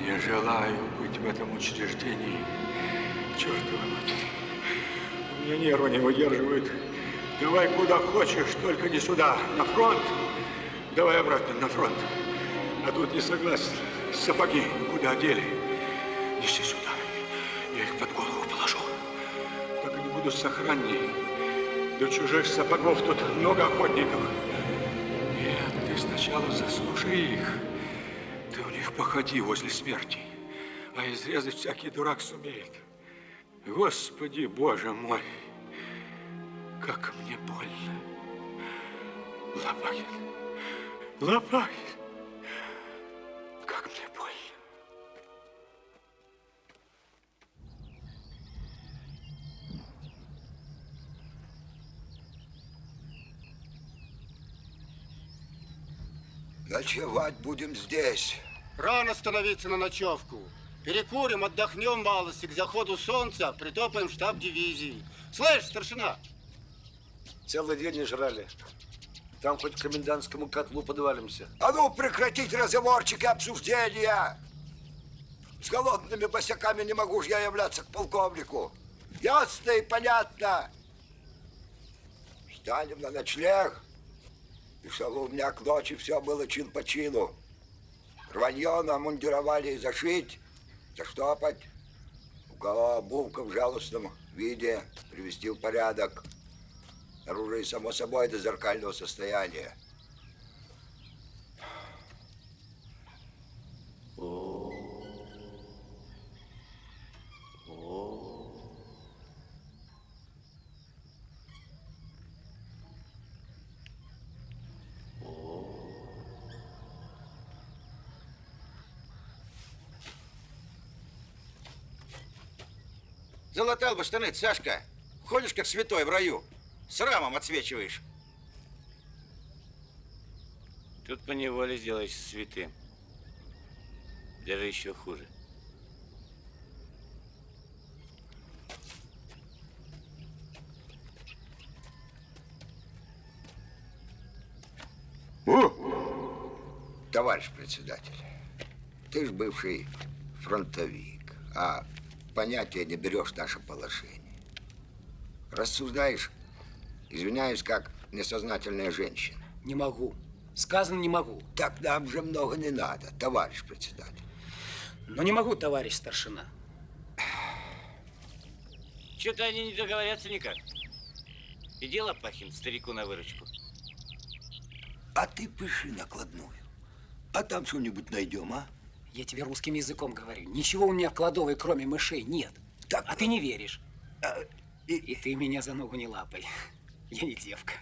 Не желаю быть в этом учреждении. Чертова матери. У меня нервы не выдерживают. Давай куда хочешь, только не сюда. На фронт. Давай обратно на фронт. А тут не согласен. Сапоги куда дели? Неси сюда. Я их под голову положу. Так они будут сохраннее. До чужих сапогов тут много охотников. Нет, ты сначала заслужи их. Ты у них походи возле смерти, а изрезать всякий дурак сумеет. Господи, Боже мой, как мне больно. Лопахин, Лопахин, как мне больно. Ночевать будем здесь. Рано становиться на ночевку. Перекурим, отдохнем малости, к заходу солнца притопаем в штаб дивизии. Слышь, старшина? Целый день не жрали. Там хоть к комендантскому котлу подвалимся. А ну прекратить разговорчики, обсуждения. С голодными босяками не могу ж я являться к полковнику. Ясно и понятно. Станем на ночлег, и чтобы у меня к ночи все было чин по чину. Рванье намундировали и зашить, заштопать. У кого обувка в жалостном виде, привести в порядок. Оружие, само собой, до зеркального состояния. Залатал бы штаны, Сашка. Ходишь, как святой в раю. С рамом отсвечиваешь. Тут поневоле сделаешься святым. Даже еще хуже. Товарищ председатель, ты ж бывший фронтовик, а понятия не берешь наше положение. Рассуждаешь, извиняюсь, как несознательная женщина. Не могу. Сказано, не могу. Так нам же много не надо, товарищ председатель. Но не могу, товарищ старшина. Что-то они не договорятся никак. И дело Пахин старику на выручку. А ты пиши накладную. А там что-нибудь найдем, а? Я тебе русским языком говорю. Ничего у меня в кладовой, кроме мышей, нет. Так, а ты не веришь. И ты меня за ногу не лапай. Я не девка.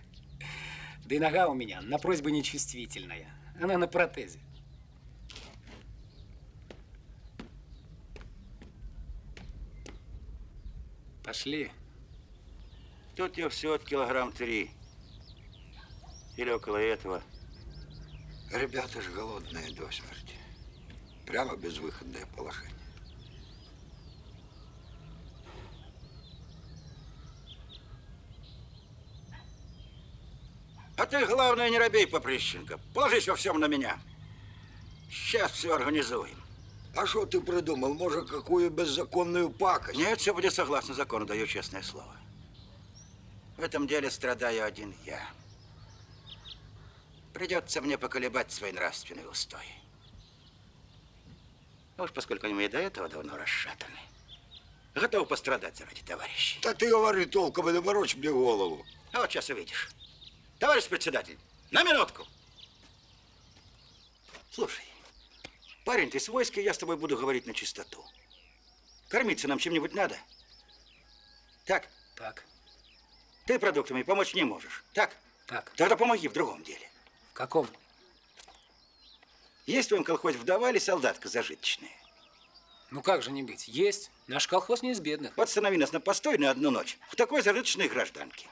Да и нога у меня на просьбы нечувствительная. Она на протезе. Пошли. Тут я все от килограмм 3. Или около этого. Ребята ж голодные до смерти. Прямо безвыходное положение. А ты, главное, не робей, Поприщенко. Положись во всем на меня. Сейчас все организуем. А что ты придумал? Может, какую беззаконную пакость? Нет, все будет согласно закону, даю честное слово. В этом деле страдаю один я. Придется мне поколебать свои нравственные устои. А уж поскольку они и до этого давно расшатаны, готов пострадать заради товарищей. Да ты говори толком, и не морочь мне голову. А вот сейчас увидишь. Товарищ председатель, на минутку. Слушай, парень, ты с войска, я с тобой буду говорить на чистоту. Кормиться нам чем-нибудь надо? Так? Так. Ты продуктами помочь не можешь. Так? Так. Тогда помоги в другом деле. В каком? Есть в твоем колхозе вдова или солдатка зажиточная? Ну как же не быть? Есть. Наш колхоз не из бедных. Вот станови нас на постой на одну ночь в такой зажиточной гражданке.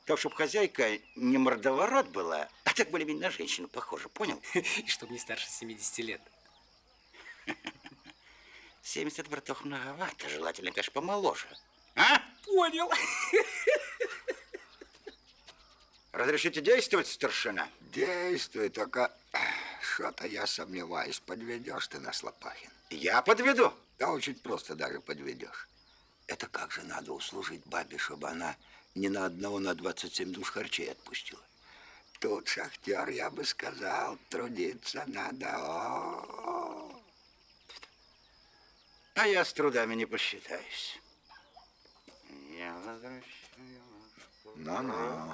Так, чтобы хозяйка не мордоворот была, а так более-менее на женщину похожа, понял? И чтобы не старше 70 лет. 70, браток, многовато. Желательно, конечно, помоложе. А? Понял. Разрешите действовать, старшина? Действуй, только что-то я сомневаюсь. Подведешь ты нас, Лопахин? Я подведу? Да очень просто даже подведешь. Это как же надо услужить бабе, чтобы она ни на одного на 27 душ харчей отпустила? Тут шахтер, я бы сказал, трудиться надо. О-о-о. А я с трудами не посчитаюсь. Я возвращаю. Ну-ну.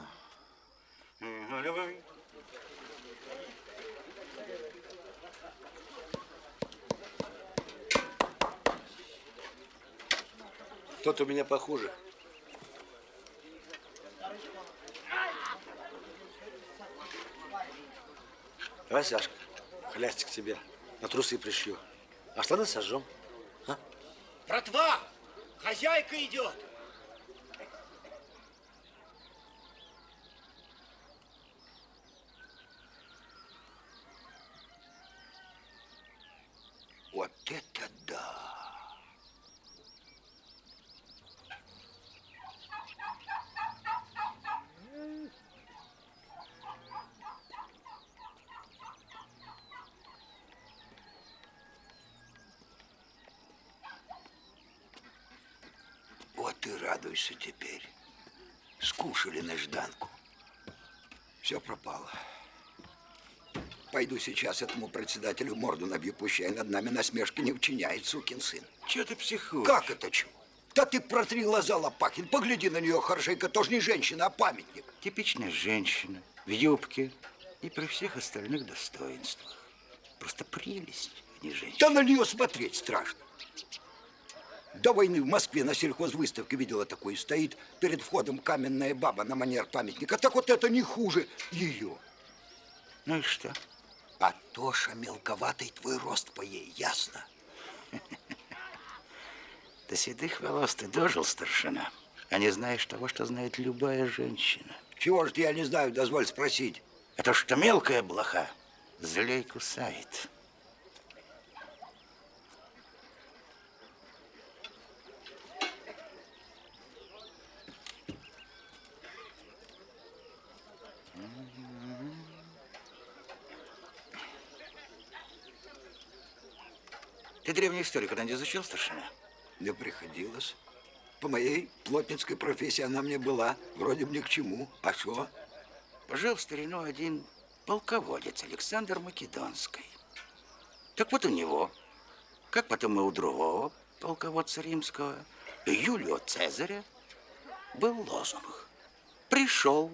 Тот у меня похуже. Давай, Сашка, хлястик тебе. На трусы пришью. А штаны сожжем. А? Братва! Хозяйка идет! Вот это да! радуйся теперь. Скушали нежданку. Все пропало. Пойду сейчас этому председателю морду набью, пущай над нами насмешки не учиняет, сукин сын. Чего ты психуешь? Как это чего? Да ты протри глаза, Лопахин, погляди на нее хорошенько, тоже не женщина, а памятник. Типичная женщина, в юбке и при всех остальных достоинствах. Просто прелесть, а не женщина. Да на нее смотреть страшно. До войны в Москве на сельхозвыставке видела такое. Стоит перед входом каменная баба на манер памятника. Так вот это не хуже ее. Ну и что? А то, что мелковатый твой рост по ей, ясно? До седых волос ты дожил, старшина, а не знаешь того, что знает любая женщина. Чего ж я не знаю, дозволь спросить. Это что мелкая блоха злей кусает. Ты древнюю историю когда-нибудь изучил, старшина? Не приходилось. По моей плотницкой профессии она мне была вроде бы ни к чему. А что? Жил в старину один полководец Александр Македонский. Так вот у него, как потом и у другого полководца римского, Юлия Цезаря, был лозунг. Пришел,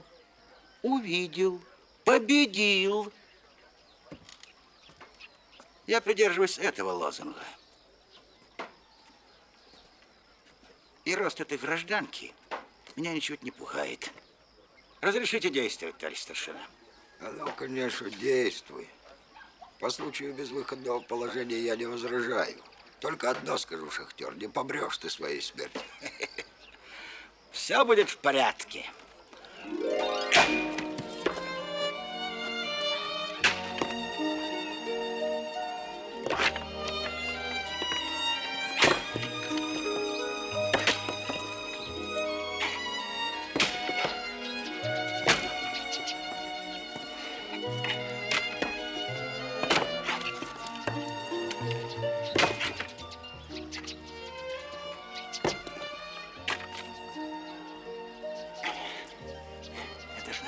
увидел, победил. Я придерживаюсь этого лозунга. И рост этой гражданки меня ничего не пугает. Разрешите действовать, товарищ старшина? Ну, конечно, действуй. По случаю безвыходного положения я не возражаю. Только одно скажу, шахтер, не помрешь ты своей смертью. Все будет в порядке.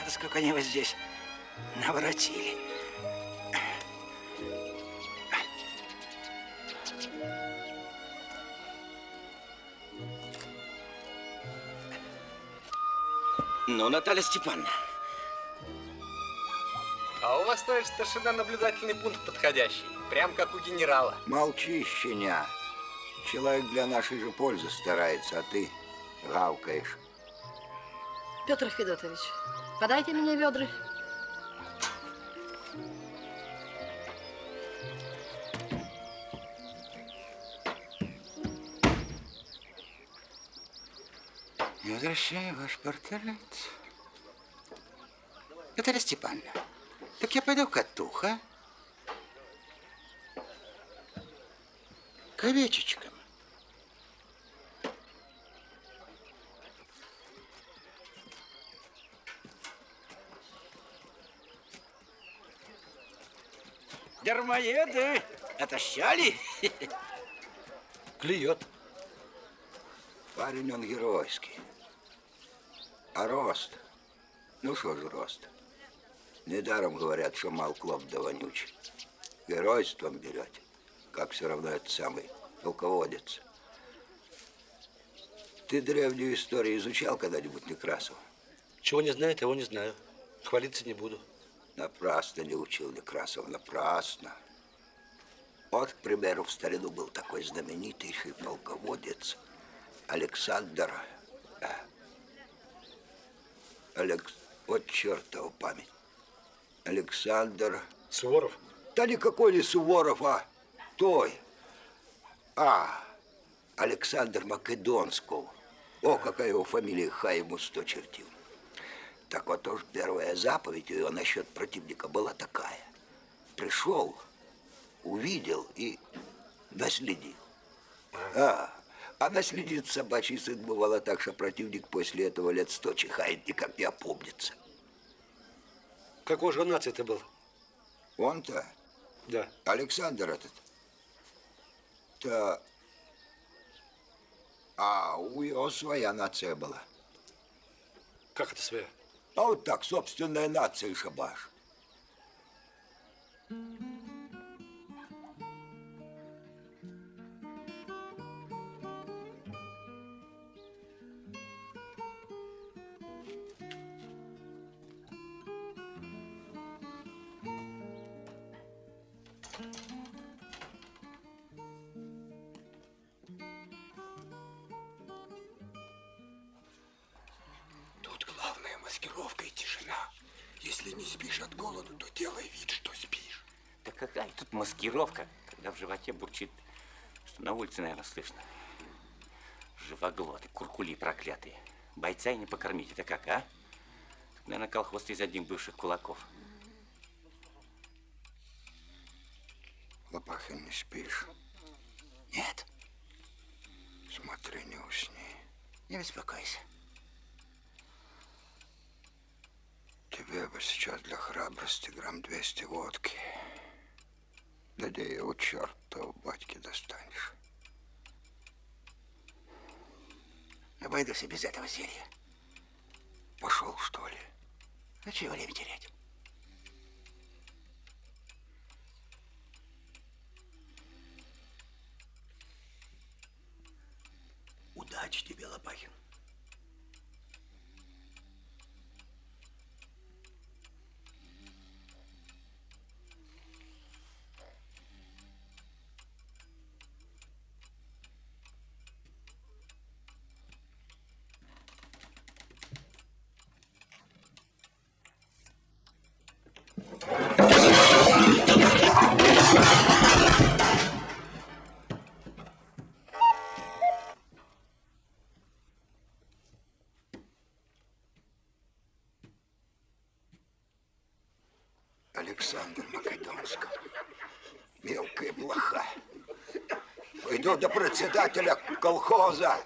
Сколько они его здесь наворотили. Ну, Наталья Степановна. А у вас, товарищ старшина, наблюдательный пункт подходящий. Прям как у генерала. Молчи, щеня. Человек для нашей же пользы старается, а ты гавкаешь. Петр Федотович, подайте мне ведра. Я возвращаю ваш портрет. Наталья Степановна, так я пойду к Катух, а? К овечечкам. Дармоеды, отощали? Клюет. Парень он геройский. А рост? Ну что же рост? Недаром говорят, что мал клоп да вонючий. Геройством берете. Как все равно это самый полководец. Ты древнюю историю изучал когда-нибудь, Некрасов? Чего не знаю, того не знаю. Хвалиться не буду. Напрасно не учил Некрасов, напрасно. Вот, к примеру, в старину был такой знаменитейший полководец Александр. Вот чертова память. Александр... Суворов? Да никакой не Суворов, а той. Александр Македонский. О, какая его фамилия, хай ему 100 чертил. Так вот уж первая заповедь ее насчет противника была такая. Пришел, увидел и наследил. А наследит собачий сын бывало так, что противник после этого лет 100 чихает, никак не опомнится. Какой же он нации-то был? Он-то? Да. Александр этот. А у его своя нация была. Как это своя? А вот так, собственная нация шабаш. Тут главная маскировка и тишина. Если не спишь от голоду, то делай вид, что спишь. Да какая тут маскировка, когда в животе бурчит, что на улице, наверное, слышно. Живоглоты, куркули проклятые. Бойца и не покормить. Это как, а? Тут, наверное, колхоз из одних бывших кулаков. Лопахин, не спишь? Нет. Смотри, не усни. Не беспокойся. Тебе бы сейчас для храбрости грамм 200 водки. Да где ее у черта у батьки достанешь? Обойдусь и без этого зелья. Пошел, что ли? А чего время терять? Удачи тебе, Лопахин. Александр Македонский. Мелкая блоха. Пойду до председателя колхоза.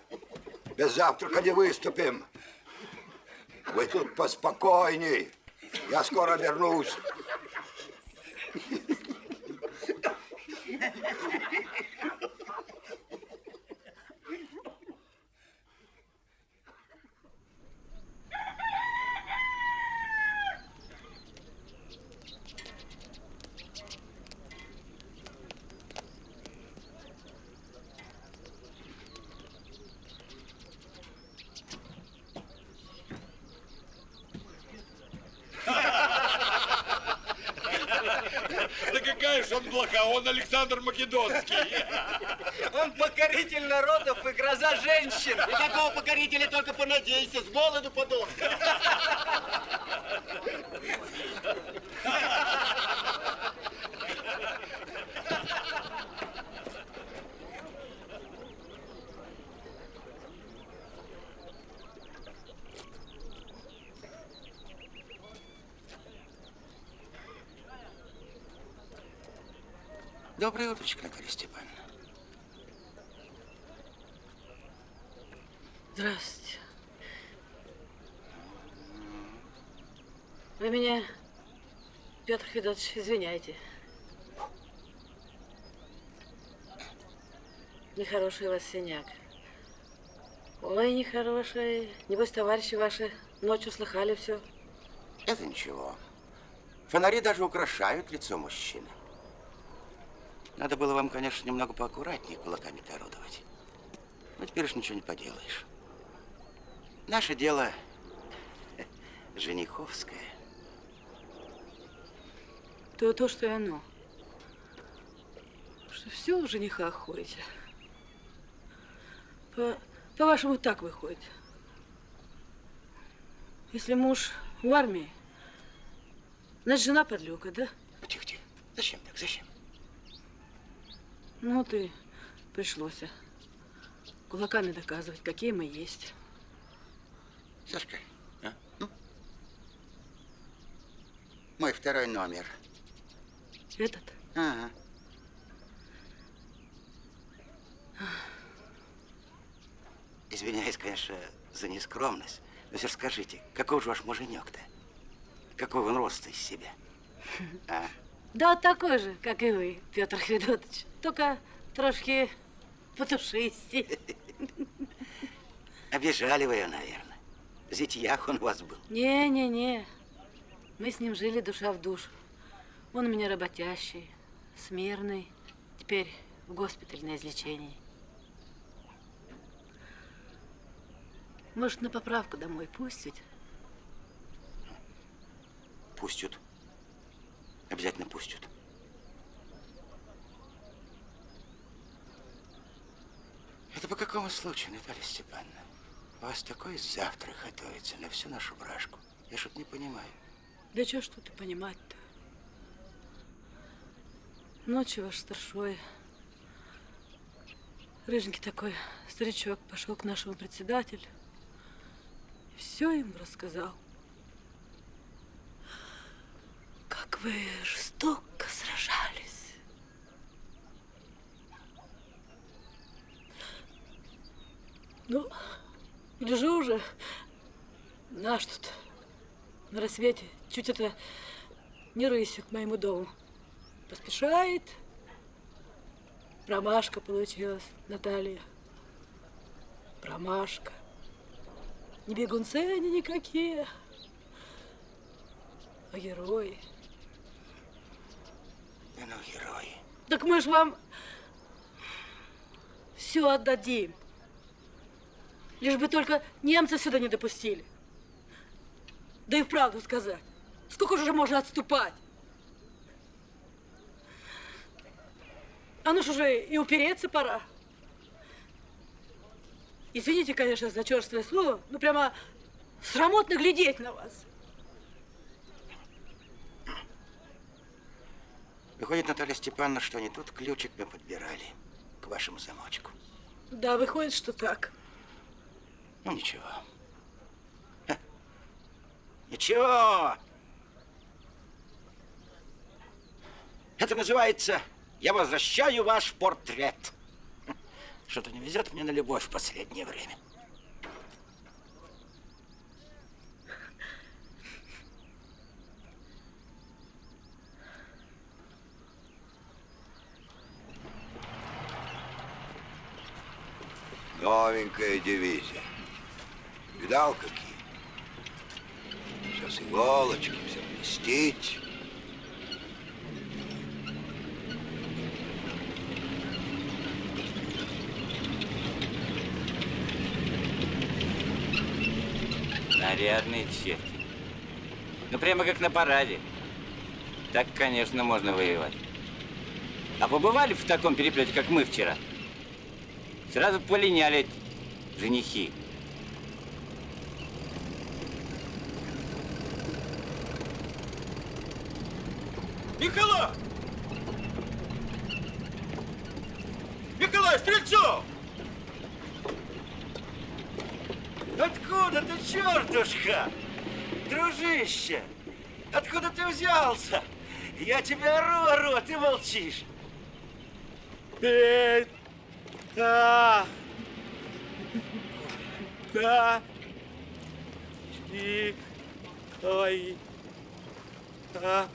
Без завтрака не выступим. Вы тут поспокойней. Я скоро вернусь. Да какая же он блоха, он Александр Македонский. Он покоритель народов и гроза женщин. И такого покорителя только понадейся, с голоду подох. Доброе утречко, Наталья Степановна. Здравствуйте. Вы меня, Петр Федотович, извиняйте. Нехороший у вас синяк. Ой, нехороший. Небось, товарищи ваши ночью слыхали все. Это ничего. Фонари даже украшают лицо мужчины. Надо было вам, конечно, немного поаккуратнее кулаками-то орудовать. Но теперь уж ничего не поделаешь. Наше дело жениховское. То, что и оно. Что все в женихах ходите. По-вашему, так выходит. Если муж в армии, значит, жена подлюка, да? Тихо-тихо. Зачем так? Зачем? Ну, ты пришлось кулаками доказывать, какие мы есть. Сашка, а? Ну? Мой второй номер. Этот? Ага. Извиняюсь, конечно, за нескромность, но все скажите, каков же ваш муженек-то? Какой он роста из себя? А? Да, такой же, как и вы, Петр Федотович. Только трошки потушисти. Обижали вы ее, наверное. Зятьях он у вас был. Не-не-не. Мы с ним жили душа в душу. Он у меня работящий, смирный. Теперь в госпитале на излечении. Может, на поправку домой пустить? Пустят. Обязательно пустят. Это по какому случаю, Наталья Степановна? У вас такой завтрак готовится на всю нашу брашку. Я что-то не понимаю. Да что ж тут и понимать-то? Ночью ваш старшой, рыженький такой старичок, пошел к нашему председателю и все ему рассказал. Как вы жестоко сражались. Ну, лежу уже, наш тут на рассвете, чуть это не рысью к моему дому. Поспешает. Промашка получилась, Наталья. Промашка. Не бегунцы они никакие, а герои. Да ну, герои. Так мы ж вам все отдадим. Лишь бы только немцы сюда не допустили. Да и вправду сказать, сколько же можно отступать? А ну ж уже и упереться пора. Извините, конечно, за черствое слово, но прямо срамотно глядеть на вас. Выходит, Наталья Степановна, что не тот ключик мы подбирали к вашему замочку. Да, выходит, что так. Ну, ничего. Ничего. Это называется «Я возвращаю ваш портрет». Что-то не везет мне на любовь в последнее время. Новенькая дивизия. Видал, какие? Сейчас иголочки, все блестить. Нарядные черти. Ну, прямо как на параде. Так, конечно, можно воевать. А побывали в таком переплете, как мы вчера? Сразу полиняли женихи. Николай! Николай, Стрельцов! Откуда ты, чертушка? Дружище, откуда ты взялся? Я тебя ору, а ты молчишь. Да. Да. И... Ой. А.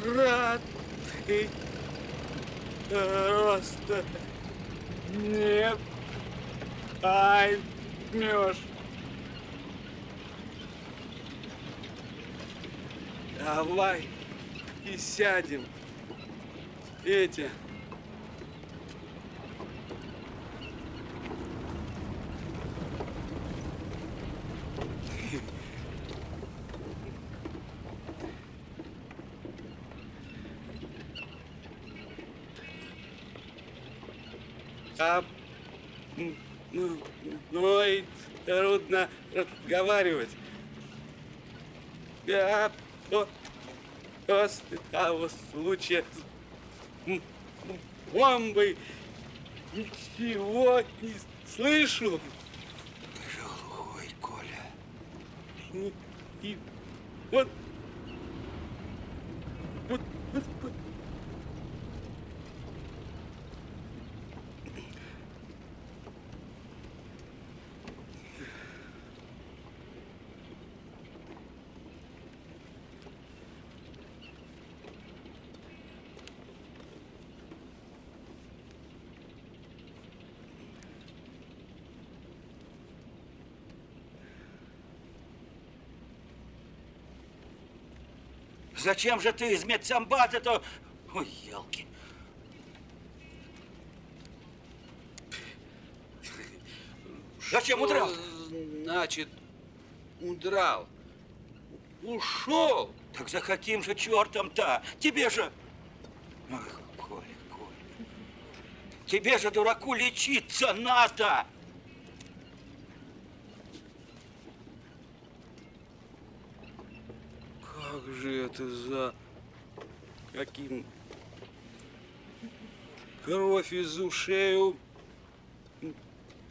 Брат. Ты просто не поймешь. Давай и сядем. Петя. Ну и трудно разговаривать. Я после того случая с бомбой ничего не слышу. Глухой, Коля. И вот Зачем же ты из медсамбата-то? Ой, елки. Зачем удрал? Значит, удрал. Ушел. Так за каким же чертом-то? Тебе же... Ах, Коля. Тебе же, дураку, лечиться надо. Как же это за... Каким... Кровь из ушей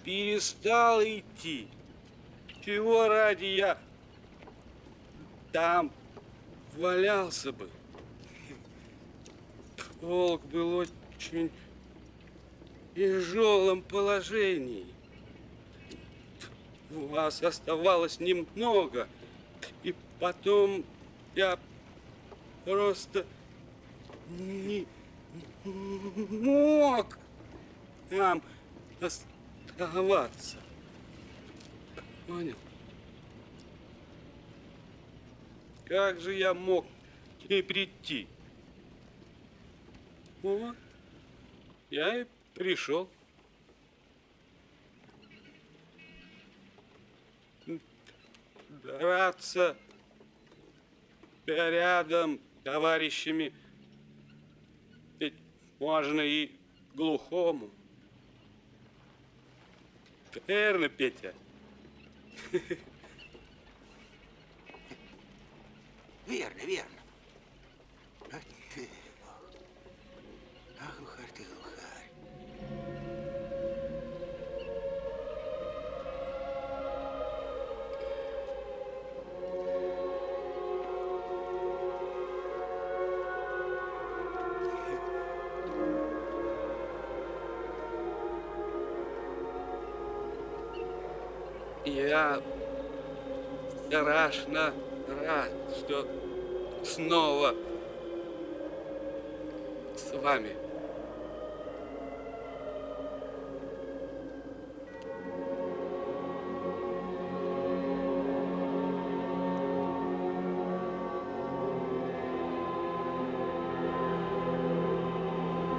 перестала идти. Чего ради я там валялся бы? Полк был очень тяжелом положении. У вас оставалось немного. И потом я просто не мог там оставаться. Понял? Как же я мог не прийти? Вот, я и пришел. Драться рядом с товарищами ведь можно и глухому. Верно, Петя? Верно. Ах ты, ах, глухарь ты, глухарь. Я страшно рад, что снова с вами.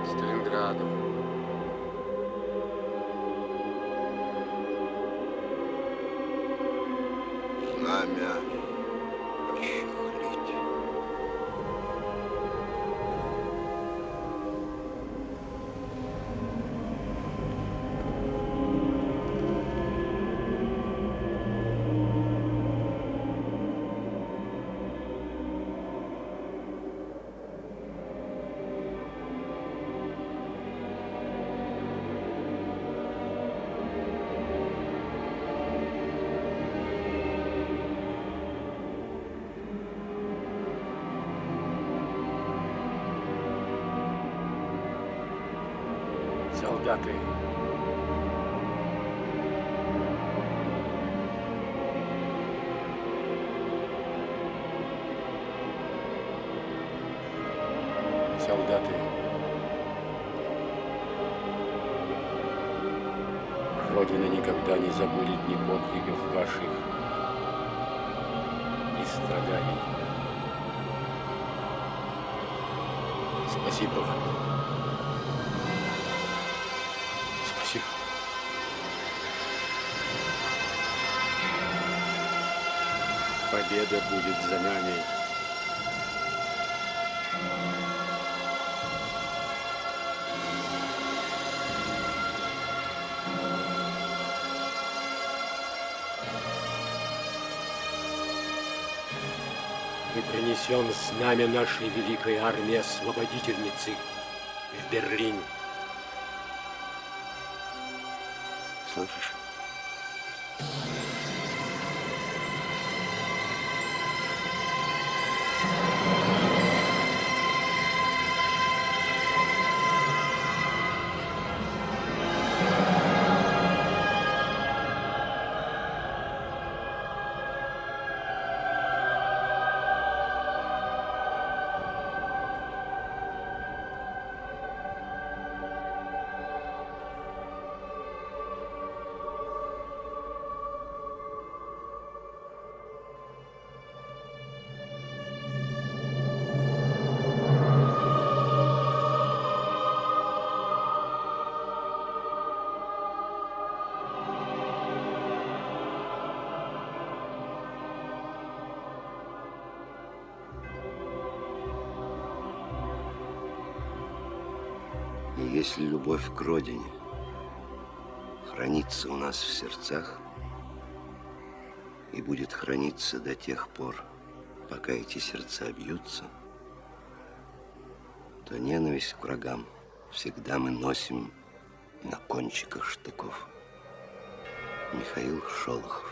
Сталинграду. Знамя расчехлить. Солдаты. Солдаты. Родина никогда не забудет ни подвигов ваших, ни страданий. Спасибо вам. Спасибо. Победа будет за нами. Мы принесем знамя нашей великой армии освободительницы в Берлин. Слышишь? И если любовь к родине хранится у нас в сердцах и будет храниться до тех пор, пока эти сердца бьются, то ненависть к врагам всегда мы носим на кончиках штыков. Михаил Шолохов.